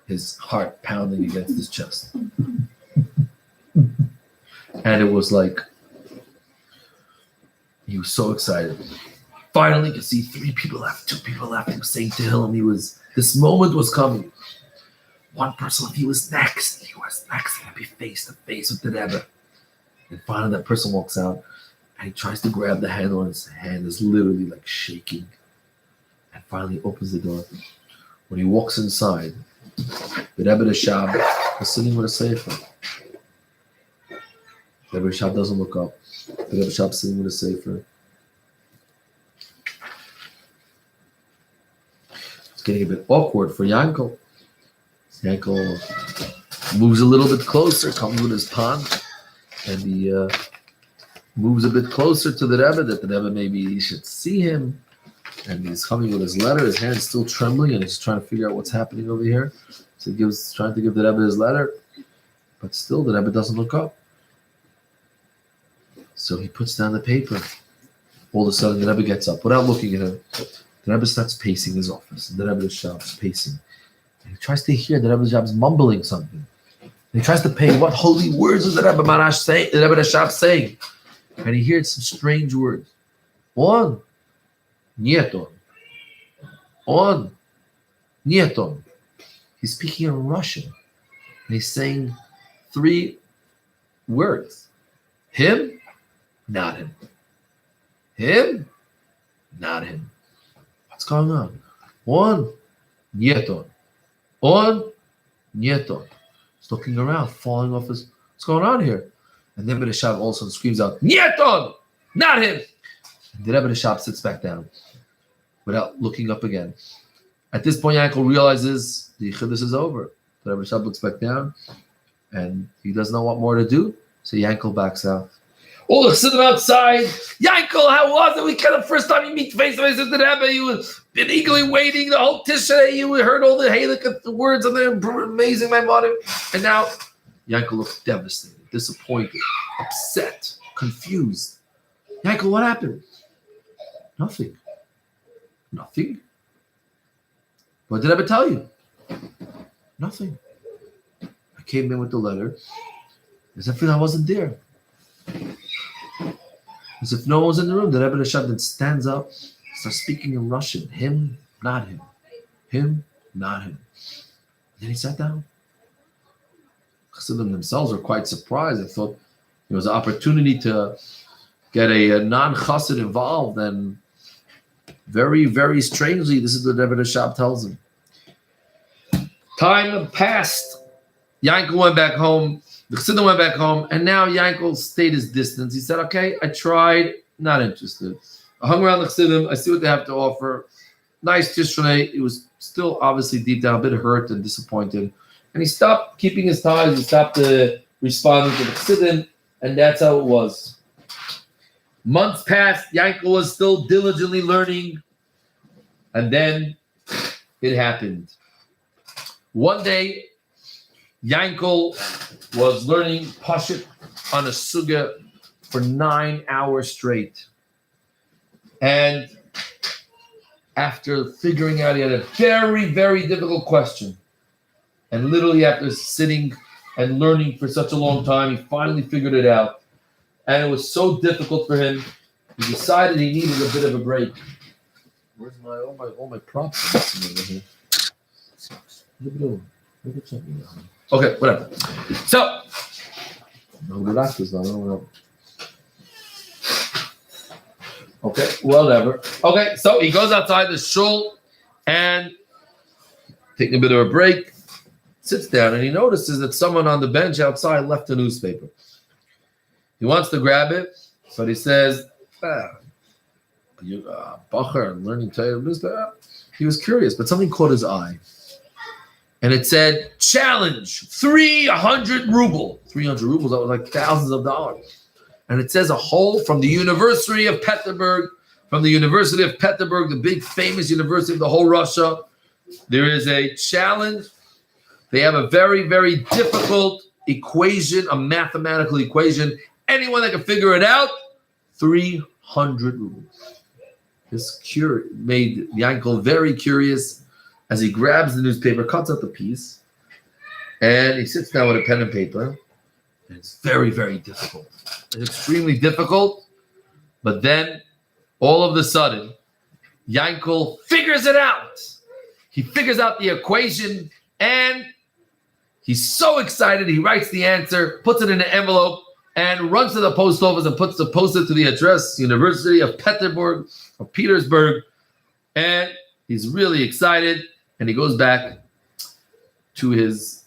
his heart pounding against his chest. And it was like, he was so excited. Finally, you could see 3 people left, 2 people left. He was saying to him, this moment was coming. One person, he was next. He was next. He would be face to face with the Rebbe. And finally, that person walks out, and he tries to grab the handle, and his hand is literally like shaking. And finally, he opens the door. When he walks inside, the Rebbe Rashab was sitting with a sefer. The Rebbe Rashab doesn't look up. The Rebbe Rashab sitting with a sefer. It's getting a bit awkward for Yankel. Yankel moves a little bit closer, comes with his pan, and he moves a bit closer to the Rebbe, that the Rebbe maybe should see him. And he's coming with his letter, his hand's still trembling, and he's trying to figure out what's happening over here. So he's trying to give the Rebbe his letter, but still the Rebbe doesn't look up. So he puts down the paper. All of a sudden, the Rebbe gets up without looking at him. The Rebbe starts pacing his office, and the Rebbe Shab's pacing. And he tries to hear the Rebbe Shab's mumbling something. And he tries to pay what holy words is the Rebbe Marash saying, the Rebbe Shab saying. And he hears some strange words. On, nieton. On, nieton. He's speaking in Russian. And he's saying 3 words. Him, not him. Him, not him. What's going on? On, nieton. On, nieton. He's looking around, falling off his... What's going on here? And then Rebbe Shab also screams out, nieton! Not him! And the Rebbe Shab sits back down without looking up again. At this point, Yankel realizes the Yechidus is over. The Rebbe Shab looks back down, and he doesn't know what more to do, so Yankel backs out. All the Chassidim outside, Yankel, how was it? We kind of first time you meet face to face with the Rebbe. You had been eagerly waiting the whole Tishrei. You heard all the Halakha words and they're amazing, my mother. And now Yankel looks devastated, disappointed, upset, confused. Yankel, what happened? Nothing. Nothing? What did I ever tell you? Nothing. I came in with the letter as if I wasn't there. As if no one was in the room. The Rebbe Rashab then stands up, starts speaking in Russian. Him, not him. Him, not him. And then he sat down. Chassidim themselves were quite surprised. They thought it was an opportunity to get a non-chassid involved, and very, very strangely, this is what Rebbe Rashab tells him. Time passed. Yankel went back home. The Chassidim went back home, and now Yankel stayed his distance. He said, okay, I tried, not interested. I hung around the Chassidim. I see what they have to offer. Nice Tishrei. He was still obviously deep down a bit hurt and disappointed. And he stopped keeping his ties. He stopped responding to the Chassidim, and that's how it was. Months passed. Yankel was still diligently learning, and then it happened. One day, Yankel was learning Pashut on a sugya for 9 hours straight. And after figuring out, he had a very, very difficult question. And literally after sitting and learning for such a long time, he finally figured it out. And it was so difficult for him, he decided he needed a bit of a break. Where's all my props over here? Okay, whatever. So, okay, whatever. Okay, so he goes outside the shul and taking a bit of a break, sits down, and he notices that someone on the bench outside left a newspaper. He wants to grab it, but he says, you Bacher, I'm learning Cheder newspaper. He was curious, but something caught his eye. And it said, challenge, 300 ruble. 300 rubles, that was like thousands of dollars. And it says a hole from the University of Petersburg from the University of Petersburg, the big famous university of the whole Russia. There is a challenge. They have a very, very difficult equation, a mathematical equation. Anyone that can figure it out, 300 rubles. This made Yankel very curious as he grabs the newspaper, cuts out the piece, and he sits down with a pen and paper. And it's very, very difficult. It's extremely difficult. But then, all of a sudden, Yankel figures it out. He figures out the equation, and he's so excited. He writes the answer, puts it in an envelope, and runs to the post office and puts the post-it to the address, University of Petersburg. And he's really excited. And he goes back to his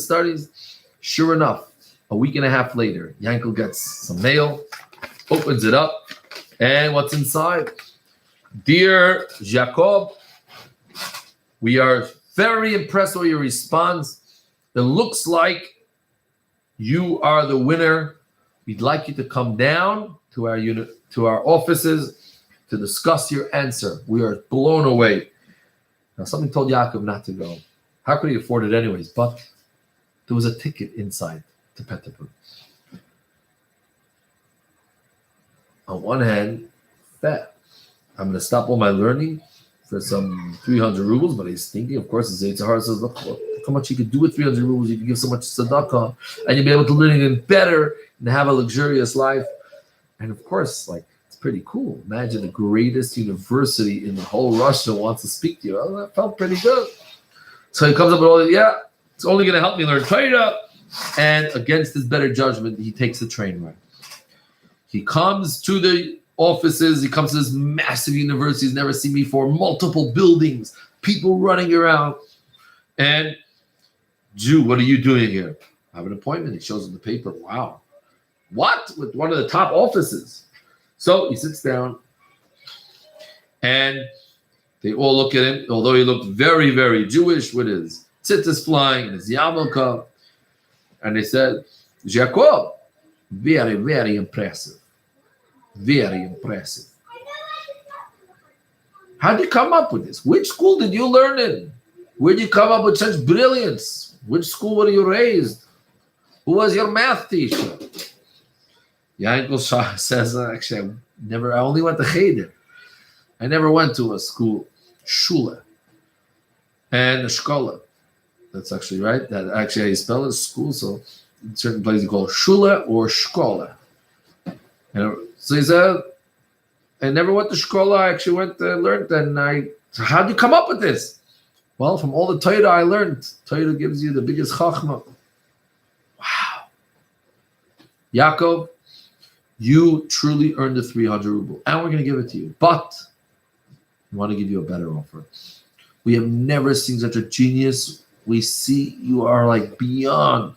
studies. Sure enough, a week and a half later, Yankel gets some mail, opens it up, and what's inside? Dear Jacob, we are very impressed with your response. It looks like you are the winner. We'd like you to come down to our offices to discuss your answer. We are blown away. Now, something told Yaakov not to go. How could he afford it anyways? But there was a ticket inside to Petersburg. On one hand, that I'm going to stop all my learning for some 300 rubles, but he's thinking, of course, the Cheder says, look how much you could do with 300 rubles. You can give so much tzedakah, and you'll be able to learn even better and have a luxurious life. And of course, it's pretty cool. Imagine the greatest university in the whole Russia wants to speak to you. Well, that felt pretty good. So he comes up with all that, it's only going to help me learn Torah. And against his better judgment, he takes the train ride. He comes to the offices. He comes to this massive university he's never seen before, multiple buildings, people running around. And, Jew, what are you doing here? I have an appointment. He shows him the paper. Wow. What? With one of the top offices. So he sits down, and they all look at him, although he looked very, very Jewish with his tzitzis flying and his yarmulke. And they said, Jacob, very, very impressive. Very impressive. How did you come up with this? Which school did you learn in? Where did you come up with such brilliance? Which school were you raised? Who was your math teacher? Yankel says, actually, I only went to Cheder. I never went to a school, shule, and a shkola. That's actually right. That actually how you spell it, school. So in certain places you call it shule or shkola. And so he said, I never went to shkola. I actually went and learned. So how did you come up with this? Well, from all the Torah I learned. Torah gives you the biggest chachma. Wow. Yaakov, you truly earned the 300 ruble. And we're going to give it to you. But we want to give you a better offer. We have never seen such a genius. We see you are beyond.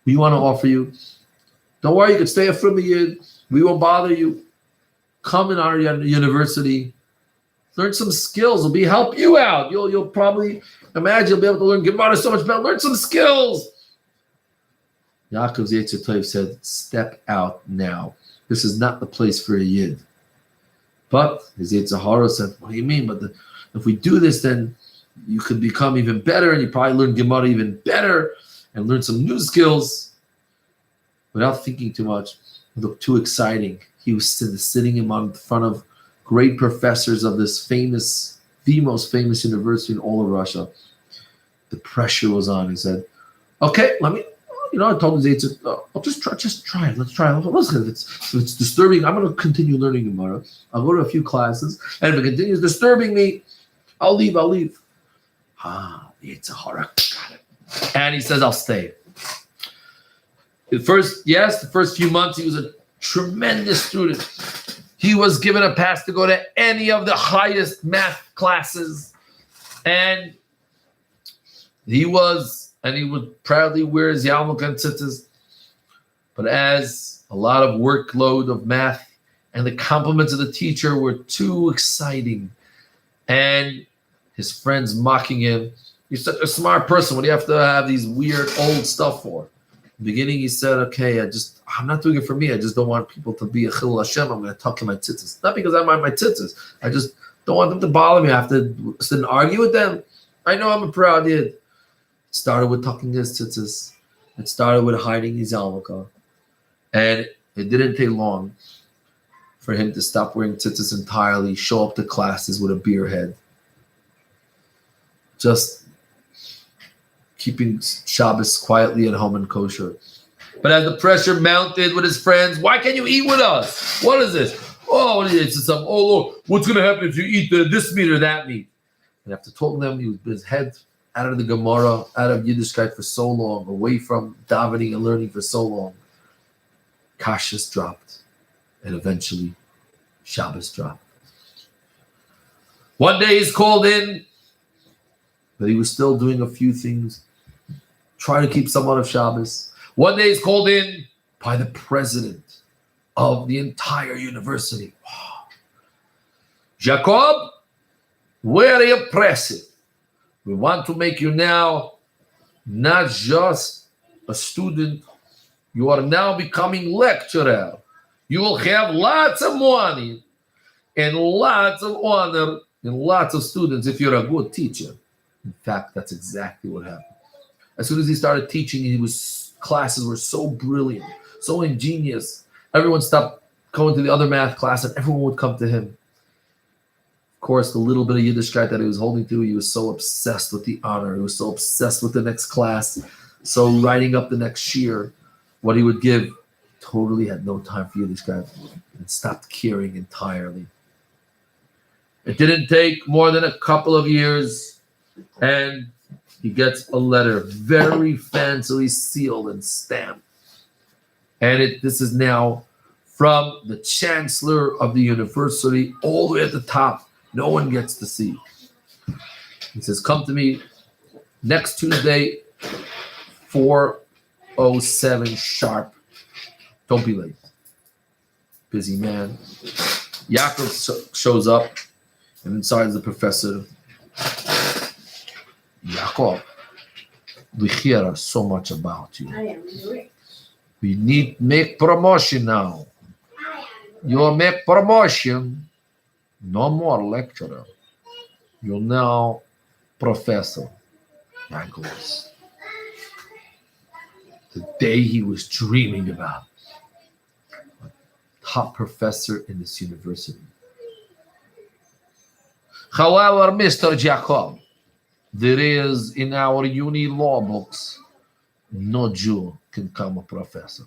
We want to offer you. Don't worry, you can stay at Yid. We won't bother you. Come in our university. Learn some skills. It'll help you out. You'll probably imagine you'll be able to learn Gemara so much better. Learn some skills. Yaakov's Yetzer Tov said, step out now. This is not the place for a Yid. But his Yetzer Hara said, what do you mean? But if we do this, then you could become even better, and you probably learn Gemara even better and learn some new skills without thinking too much. It looked too exciting. He was sitting in front of great professors of the most famous university in all of Russia. The pressure was on. He said, okay, let me, I told him, I'll just try it. Let's try it. Listen, if it's disturbing, I'm going to continue learning Gemara. I'll go to a few classes, and if it continues disturbing me, I'll leave. It's a horror. Got it. And he says, I'll stay. The first few months, he was a tremendous student. He was given a pass to go to any of the highest math classes. And he would proudly wear his yarmulke and tzitzis. But as a lot of workload of math and the compliments of the teacher were too exciting, and his friends mocking him, you're such a smart person. What do you have to have these weird old stuff for? In the beginning, he said, okay, I'm not doing it for me. I just don't want people to be a chilul Hashem. I'm going to talk to my tzitzis. Not because I mind my tzitzis. I just don't want them to bother me. I have to sit and argue with them. I know I'm a proud yid. It started with tucking his tzitzis. It started with hiding his yarmulke. And it didn't take long for him to stop wearing tzitzis entirely, show up to classes with a beer head. Just keeping Shabbos quietly at home and kosher. But as the pressure mounted with his friends, why can't you eat with us? What is this? Oh, it's some, oh, Lord, what's going to happen if you eat this meat or that meat? And after talking to him, he was his head out of the Gemara, out of Yiddishkeit for so long, away from davening and learning for so long. Kashrus dropped, and eventually Shabbos dropped. One day he's called in, but he was still doing a few things, trying to keep somewhat of Shabbos. One day he's called in by the president of the entire university. Wow. Jacob, very impressive. We want to make you now not just a student, you are now becoming lecturer. You will have lots of money and lots of honor and lots of students if you're a good teacher. In fact, that's exactly what happened. As soon as he started teaching, classes were so brilliant, so ingenious. Everyone stopped going to the other math class and everyone would come to him. Of course, the little bit of Yiddishkeit that he was holding to, he was so obsessed with the honor. He was so obsessed with the next class. So writing up the next shir, what he would give, totally had no time for Yiddishkeit and stopped caring entirely. It didn't take more than a couple of years and he gets a letter, very fancily sealed and stamped. And this is now from the chancellor of the university all the way at the top. No one gets to see. He says, come to me next Tuesday, 4:07 sharp. Don't be late. Busy man. Yaakov shows up, and inside is the professor. Yaakov, we hear so much about you. I am rich. We need make promotion now. You make promotion. No more lecturer. You're now professor. Yaakov. The day he was dreaming about. Top professor in this university. However, Mr. Jacob, there is in our uni law books, no Jew can come a professor.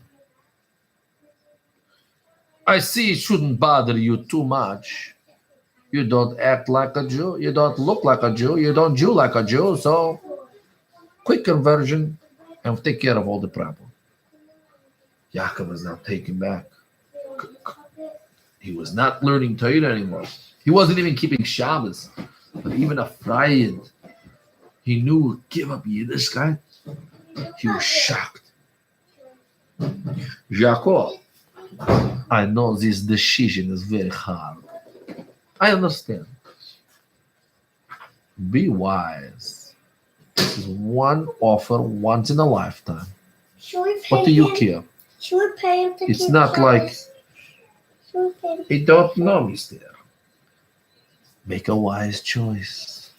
I see it shouldn't bother you too much. You don't act like a Jew. You don't look like a Jew. You don't Jew like a Jew. So, quick conversion and take care of all the problem. Yaakov was now taken back. He was not learning Torah anymore. He wasn't even keeping Shabbos. But even afraid, he knew give up Yiddishkeit. He was shocked. Jacob, I know this decision is very hard. I understand. Be wise. This is one offer once in a lifetime. What do you care? Should we pay him to It's keep not like Shabbos? he don't know me still. Make a wise choice.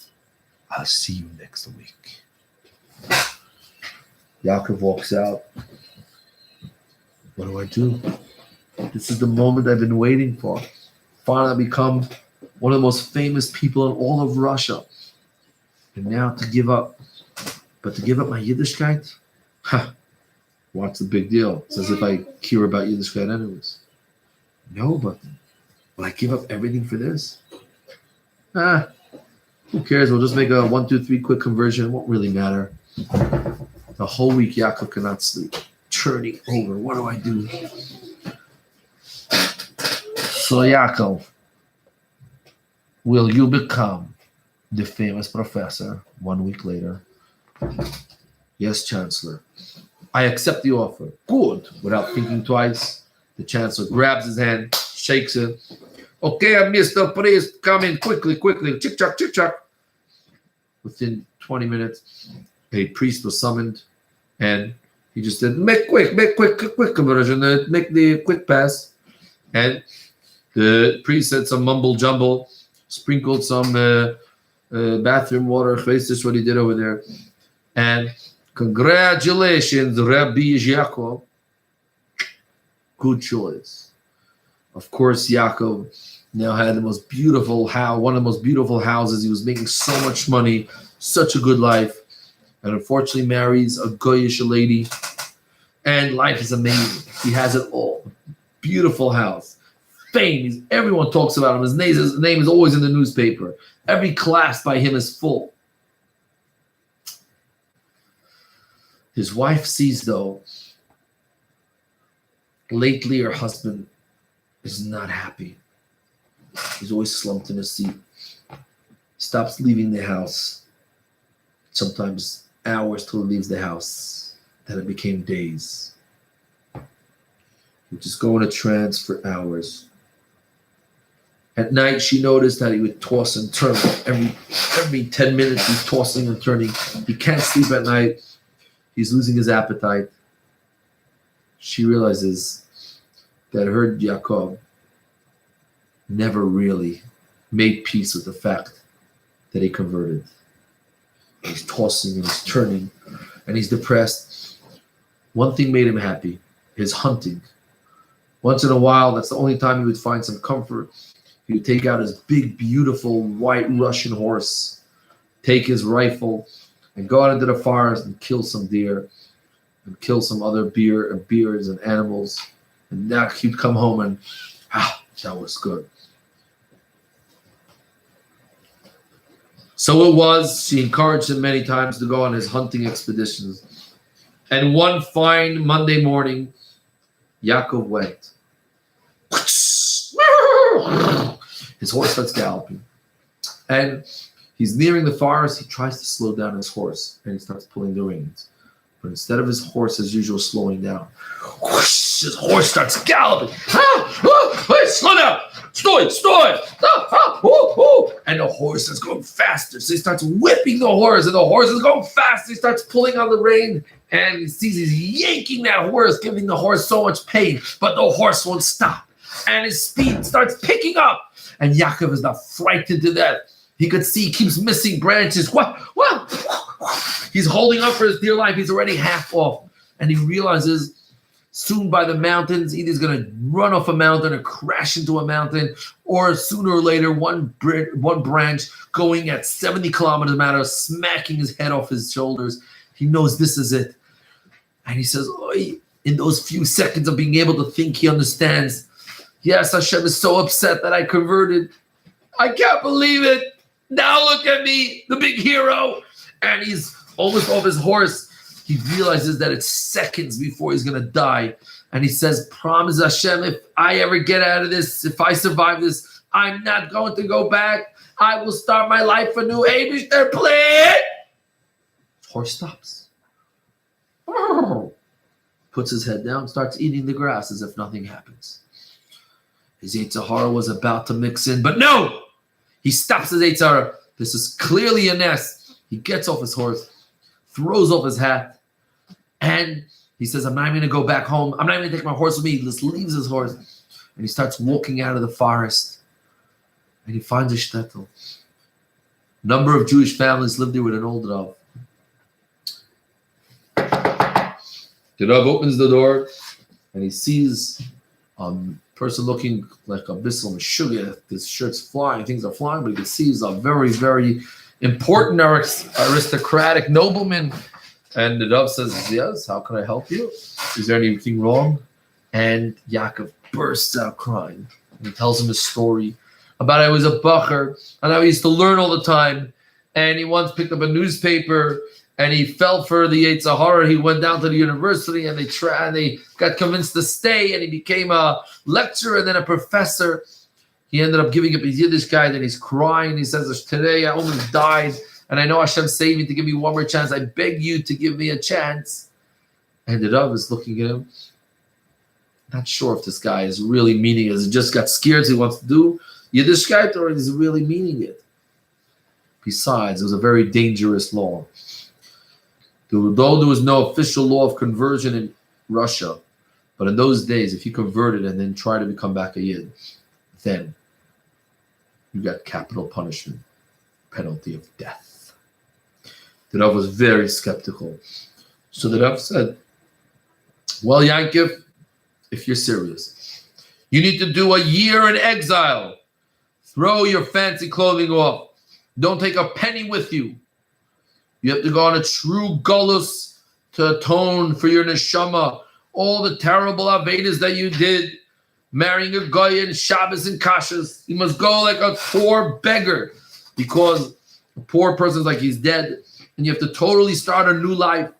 I'll see you next week. Yaakov walks out. What do I do? This is the moment I've been waiting for. Finally, I become one of the most famous people in all of Russia. And now to give up. But to give up my Yiddishkeit? What's the big deal? It's as if I care about Yiddishkeit anyways. No, but will I give up everything for this? Who cares? We'll just make a 1, 2, 3 quick conversion. It won't really matter. The whole week, Yaakov cannot sleep. Churning over. What do I do? So, Yaakov, will you become the famous professor 1 week later? Yes, Chancellor. I accept the offer. Good. Without thinking twice, the Chancellor grabs his hand, shakes it. Okay, Mr. Priest, come in quickly. Chick-chack, chick-chack. Within 20 minutes, a priest was summoned, and He just did make quick conversion, make the quick pass. And the priest said some mumble jumble, sprinkled some bathroom water. This is what he did over there. And congratulations, Rabbi Yaakov. Good choice. Of course, Yaakov now had the most beautiful house, one of the most beautiful houses. He was making so much money, such a good life. And unfortunately marries a goyish lady. And life is amazing. He has it all. Beautiful house. Fame. Everyone talks about him. His name is always in the newspaper. Every class by him is full. His wife sees, though, lately her husband is not happy. He's always slumped in his seat. Stops leaving the house. Sometimes hours till he leaves the house. Then it became days. He would just go in a trance for hours. At night, she noticed that he would toss and turn. Every 10 minutes, he's tossing and turning. He can't sleep at night. He's losing his appetite. She realizes that her Yaakov never really made peace with the fact that he converted. He's tossing and he's turning and he's depressed. One thing made him happy, his hunting. Once in a while, that's the only time he would find some comfort. He would take out his big, beautiful, white Russian horse, take his rifle, and go out into the forest and kill some deer and kill some other bears and animals. And now he'd come home and, that was good. So it was, she encouraged him many times to go on his hunting expeditions. And one fine Monday morning, Yaakov went. His horse starts galloping. And he's nearing the forest. He tries to slow down his horse, and he starts pulling the reins. But instead of his horse, as usual, slowing down, his horse starts galloping. Hey, slow down. Stoy. And the horse is going faster. So he starts whipping the horse, and the horse is going fast. He starts pulling on the rein, and he sees he's yanking that horse, giving the horse so much pain. But the horse won't stop. And his speed starts picking up. And Yaakov is now frightened to death. He could see he keeps missing branches. What? He's holding up for his dear life. He's already half off. And he realizes soon by the mountains, either he's going to run off a mountain or crash into a mountain, or sooner or later, one branch going at 70 kilometers an hour, smacking his head off his shoulders. He knows this is it. And he says, in those few seconds of being able to think, he understands, yes, Hashem is so upset that I converted. I can't believe it. Now look at me, the big hero. And he's almost off his horse. He realizes that it's seconds before he's going to die. And he says, promise Hashem, if I ever get out of this, if I survive this, I'm not going to go back. I will start my life anew. Hey, Mr. Play. His horse stops. Puts his head down, starts eating the grass as if nothing happens. His Cheder was about to mix in, but no! He stops his Cheder. This is clearly a nest. He gets off his horse, throws off his hat, and he says, I'm not even going to go back home. I'm not even going to take my horse with me. He just leaves his horse, and he starts walking out of the forest, and he finds a shtetl. A number of Jewish families live there with an old Rav. The Rav opens the door, and he sees person looking like a bissel sugar. His shirt's flying, things are flying, but you can see he's a very, very important aristocratic nobleman. And the Rav says, yes, how can I help you? Is there anything wrong? And Yaakov bursts out crying. And he tells him his story about how he was a bacher and how he used to learn all the time. And he once picked up a newspaper and he fell for the Cheder. He went down to the university and they got convinced to stay, and he became a lecturer and then a professor. He ended up giving up his Yiddish guy. Then he's crying. He says, today I almost died, and I know Hashem saved me to give me one more chance. I beg you to give me a chance. And the Rav is looking at him, not sure if this guy is really meaning it. He just got scared, so he wants to do Yiddishkeit, or is he really meaning it? Besides, it was a very dangerous law. Though there was no official law of conversion in Russia, but in those days, if you converted and then tried to become back a Yid, then you got capital punishment, penalty of death. The Rav was very skeptical. So the Rav said, well, Yankiv, if you're serious, you need to do a year in exile. Throw your fancy clothing off. Don't take a penny with you. You have to go on a true gullus to atone for your neshama, all the terrible avedas that you did, marrying a goy in Shabbos and Kashas. You must go like a poor beggar, because a poor person's like he's dead, and you have to totally start a new life.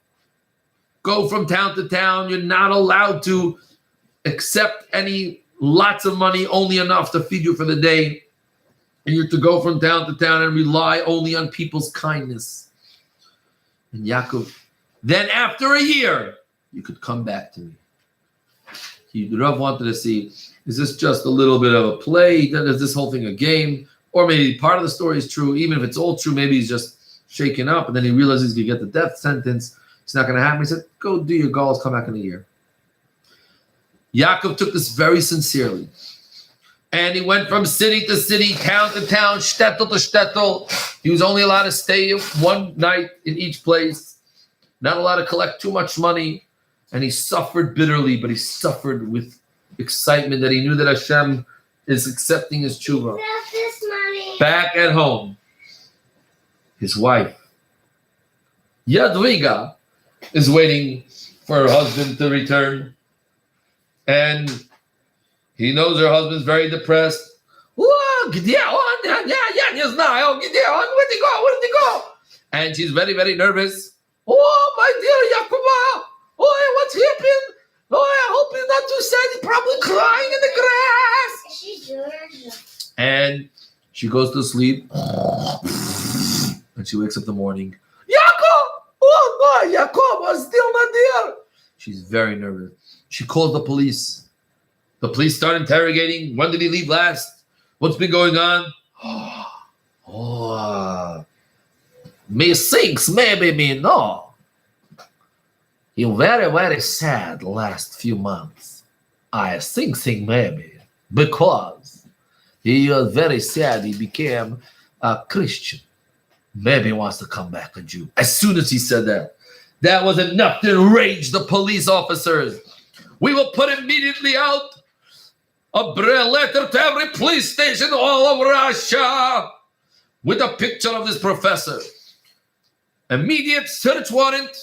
Go from town to town. You're not allowed to accept lots of money, only enough to feed you for the day. And you have to go from town to town and rely only on people's kindness. And Yaakov, then after a year, you could come back to me. The Rav wanted to see, is this just a little bit of a play? Is this whole thing a game? Or maybe part of the story is true. Even if it's all true, maybe he's just shaken up, and then he realizes he get the death sentence. It's not going to happen. He said, go do your goals, come back in a year. Yaakov took this very sincerely. And he went from city to city, town to town, shtetl to shtetl. He was only allowed to stay one night in each place, not allowed to collect too much money. And he suffered bitterly, but he suffered with excitement that he knew that Hashem is accepting his tshuva. Back at home, his wife, Yadviga, is waiting for her husband to return. And he knows her husband's very depressed. Where did he go? And she's very, very nervous. Oh, my dear Yaakov, oh, what's happened? Oh, I hope he's not too sad. He's probably crying in the grass. And she goes to sleep. And she wakes up in the morning. Yaakov! Oh, no, Yaakov, I'm still not there. She's very nervous. She calls the police. The police start interrogating. When did he leave last? What's been going on? Me thinks maybe me no. He very, very sad last few months. I think maybe because he was very sad he became a Christian. Maybe he wants to come back a Jew. As soon as he said that, that was enough to enrage the police officers. We will put immediately out a letter to every police station all over Russia with a picture of this professor. Immediate search warrant.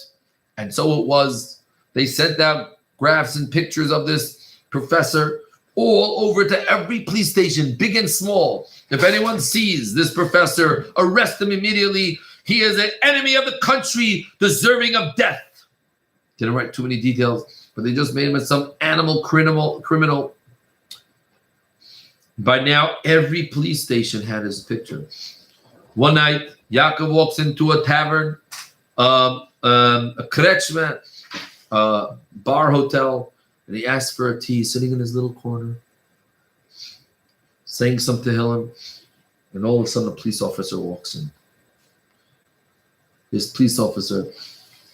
And so it was. They sent out graphs and pictures of this professor all over to every police station, big and small. If anyone sees this professor, arrest him immediately. He is an enemy of the country, deserving of death. Didn't write too many details, but they just made him as some animal criminal. By now, every police station had his picture. One night, Yaakov walks into a tavern, a kretschmer, bar hotel, and he asks for a tea, sitting in his little corner, saying some Tehillim, and all of a sudden a police officer walks in. This police officer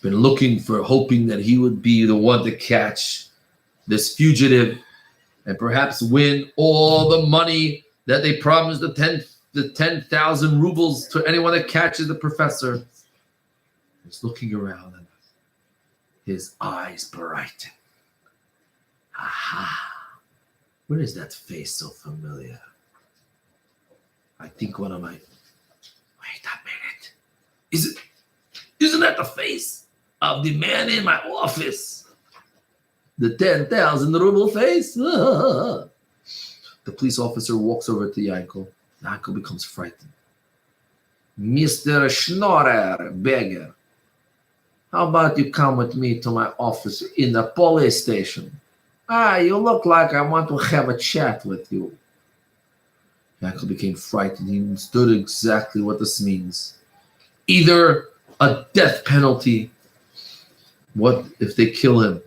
been hoping that he would be the one to catch this fugitive and perhaps win all the money that they promised, the 10,000 rubles to anyone that catches the professor. He's looking around and his eyes brighten. Aha! Where is that face so familiar? I think one of my... Wait a minute. Isn't that the face of the man in my office? The 10,000 ruble face? The police officer walks over to Yankel. Yankel becomes frightened. Mr. Schnorrer, beggar, how about you come with me to my office in the police station? You look like I want to have a chat with you. Yankel became frightened. He understood exactly what this means. Either a death penalty, what if they kill him?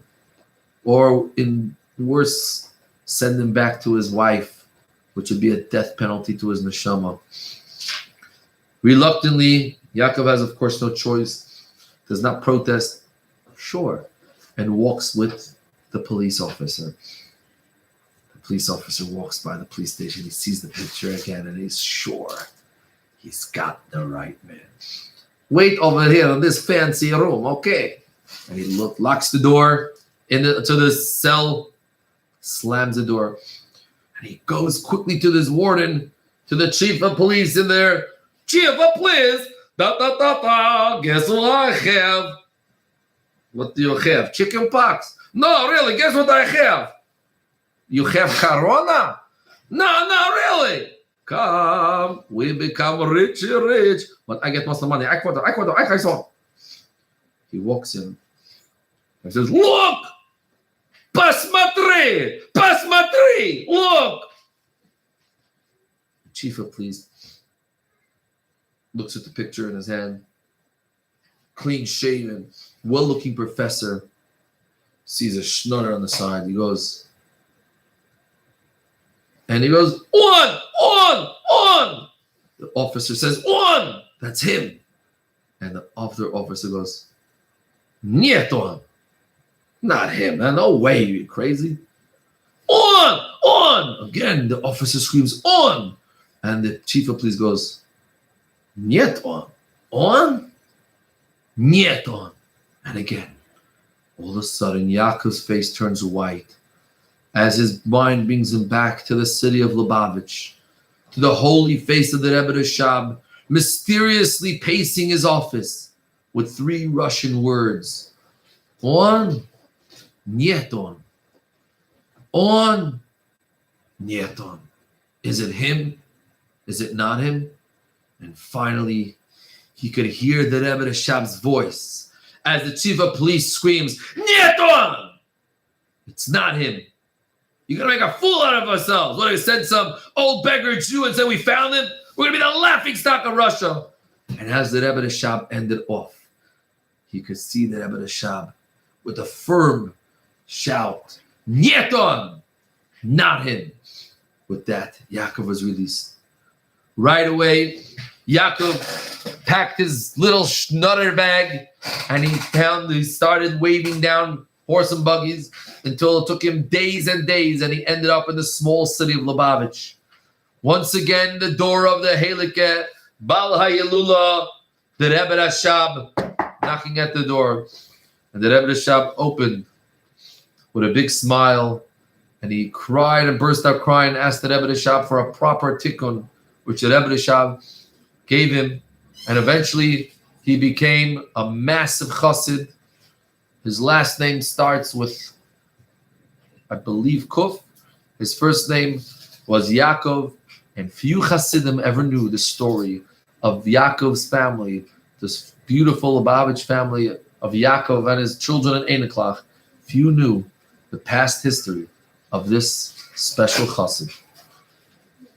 Or in worse, send him back to his wife, which would be a death penalty to his neshama. Reluctantly, Yaakov has, of course, no choice. does not protest, sure, and walks with the police officer. The police officer walks by the police station. He sees the picture again, and he's sure he's got the right man. Wait over here in this fancy room, okay? And he locks the door to the cell, slams the door, and he goes quickly to this warden, to the chief of police in there. Chief of police, guess what I have? What do you have? Chicken pox? No, really, guess what I have? You have corona? No, not really. Come, we become rich. But I get most of the money. I saw. He walks in and says, look! Pasmatri! Look! The chief of police looks at the picture in his hand. Clean shaven, well-looking professor. Sees a schnutter on the side. He goes, on! The officer says, on! That's him. And the other officer goes, niet on. Not him. No way, you crazy. On! Again, the officer screams, on! And the chief of police goes, niet on. On? Niet on. And again, all of a sudden, Yaakov's face turns white as his mind brings him back to the city of Lubavitch, to the holy face of the Rebbe Rashab, mysteriously pacing his office with 3 Russian words. On, niet on. On, niet on. Is it him? Is it not him? And finally, he could hear the Rebbe Rashab's voice as the chief of police screams, niet on! It's not him. You're going to make a fool out of ourselves. What, I sent some old beggar Jew and said we found him? We're going to be the laughingstock of Russia. And as the Rebbe Rashab ended off, he could see the Rebbe Rashab with a firm shout, niet on! Not him. With that, Yaakov was released. Right away, Yaakov packed his little schnutter bag and he started waving down horse and buggies until it took him days and days, and he ended up in the small city of Lubavitch. Once again, the door of the Helike, Bal HaYelula, the Rebbe Rashab, knocking at the door. And the Rebbe Rashab opened with a big smile, and he cried and burst out crying and asked the Rebbe Rashab for a proper tikkun, which the Rebbe Rashab gave him. And eventually, he became a massive chassid. His last name starts with, I believe, Kuf. His first name was Yaakov, and few Hasidim ever knew the story of Yaakov's family, this beautiful Lubavitch family of Yaakov and his children in Einiklach. Few knew the past history of this special Chassid.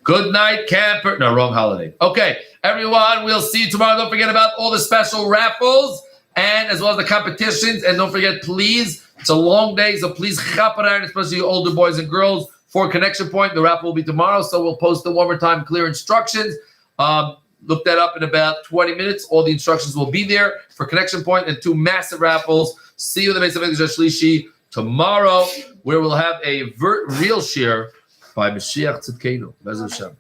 Good night, camper. No, wrong holiday. Okay, everyone, we'll see you tomorrow. Don't forget about all the special raffles and as well as the competitions. And don't forget, please, it's a long day, so please chaperon, especially you older boys and girls, for Connection Point. The raffle will be tomorrow, so we'll post it one more time, clear instructions. Look that up in about 20 minutes. All the instructions will be there for Connection Point and 2 massive raffles. See you in the base of English Shlishi tomorrow, where we'll have a real share by Mashiach Tzidkenu. Bez Hashem.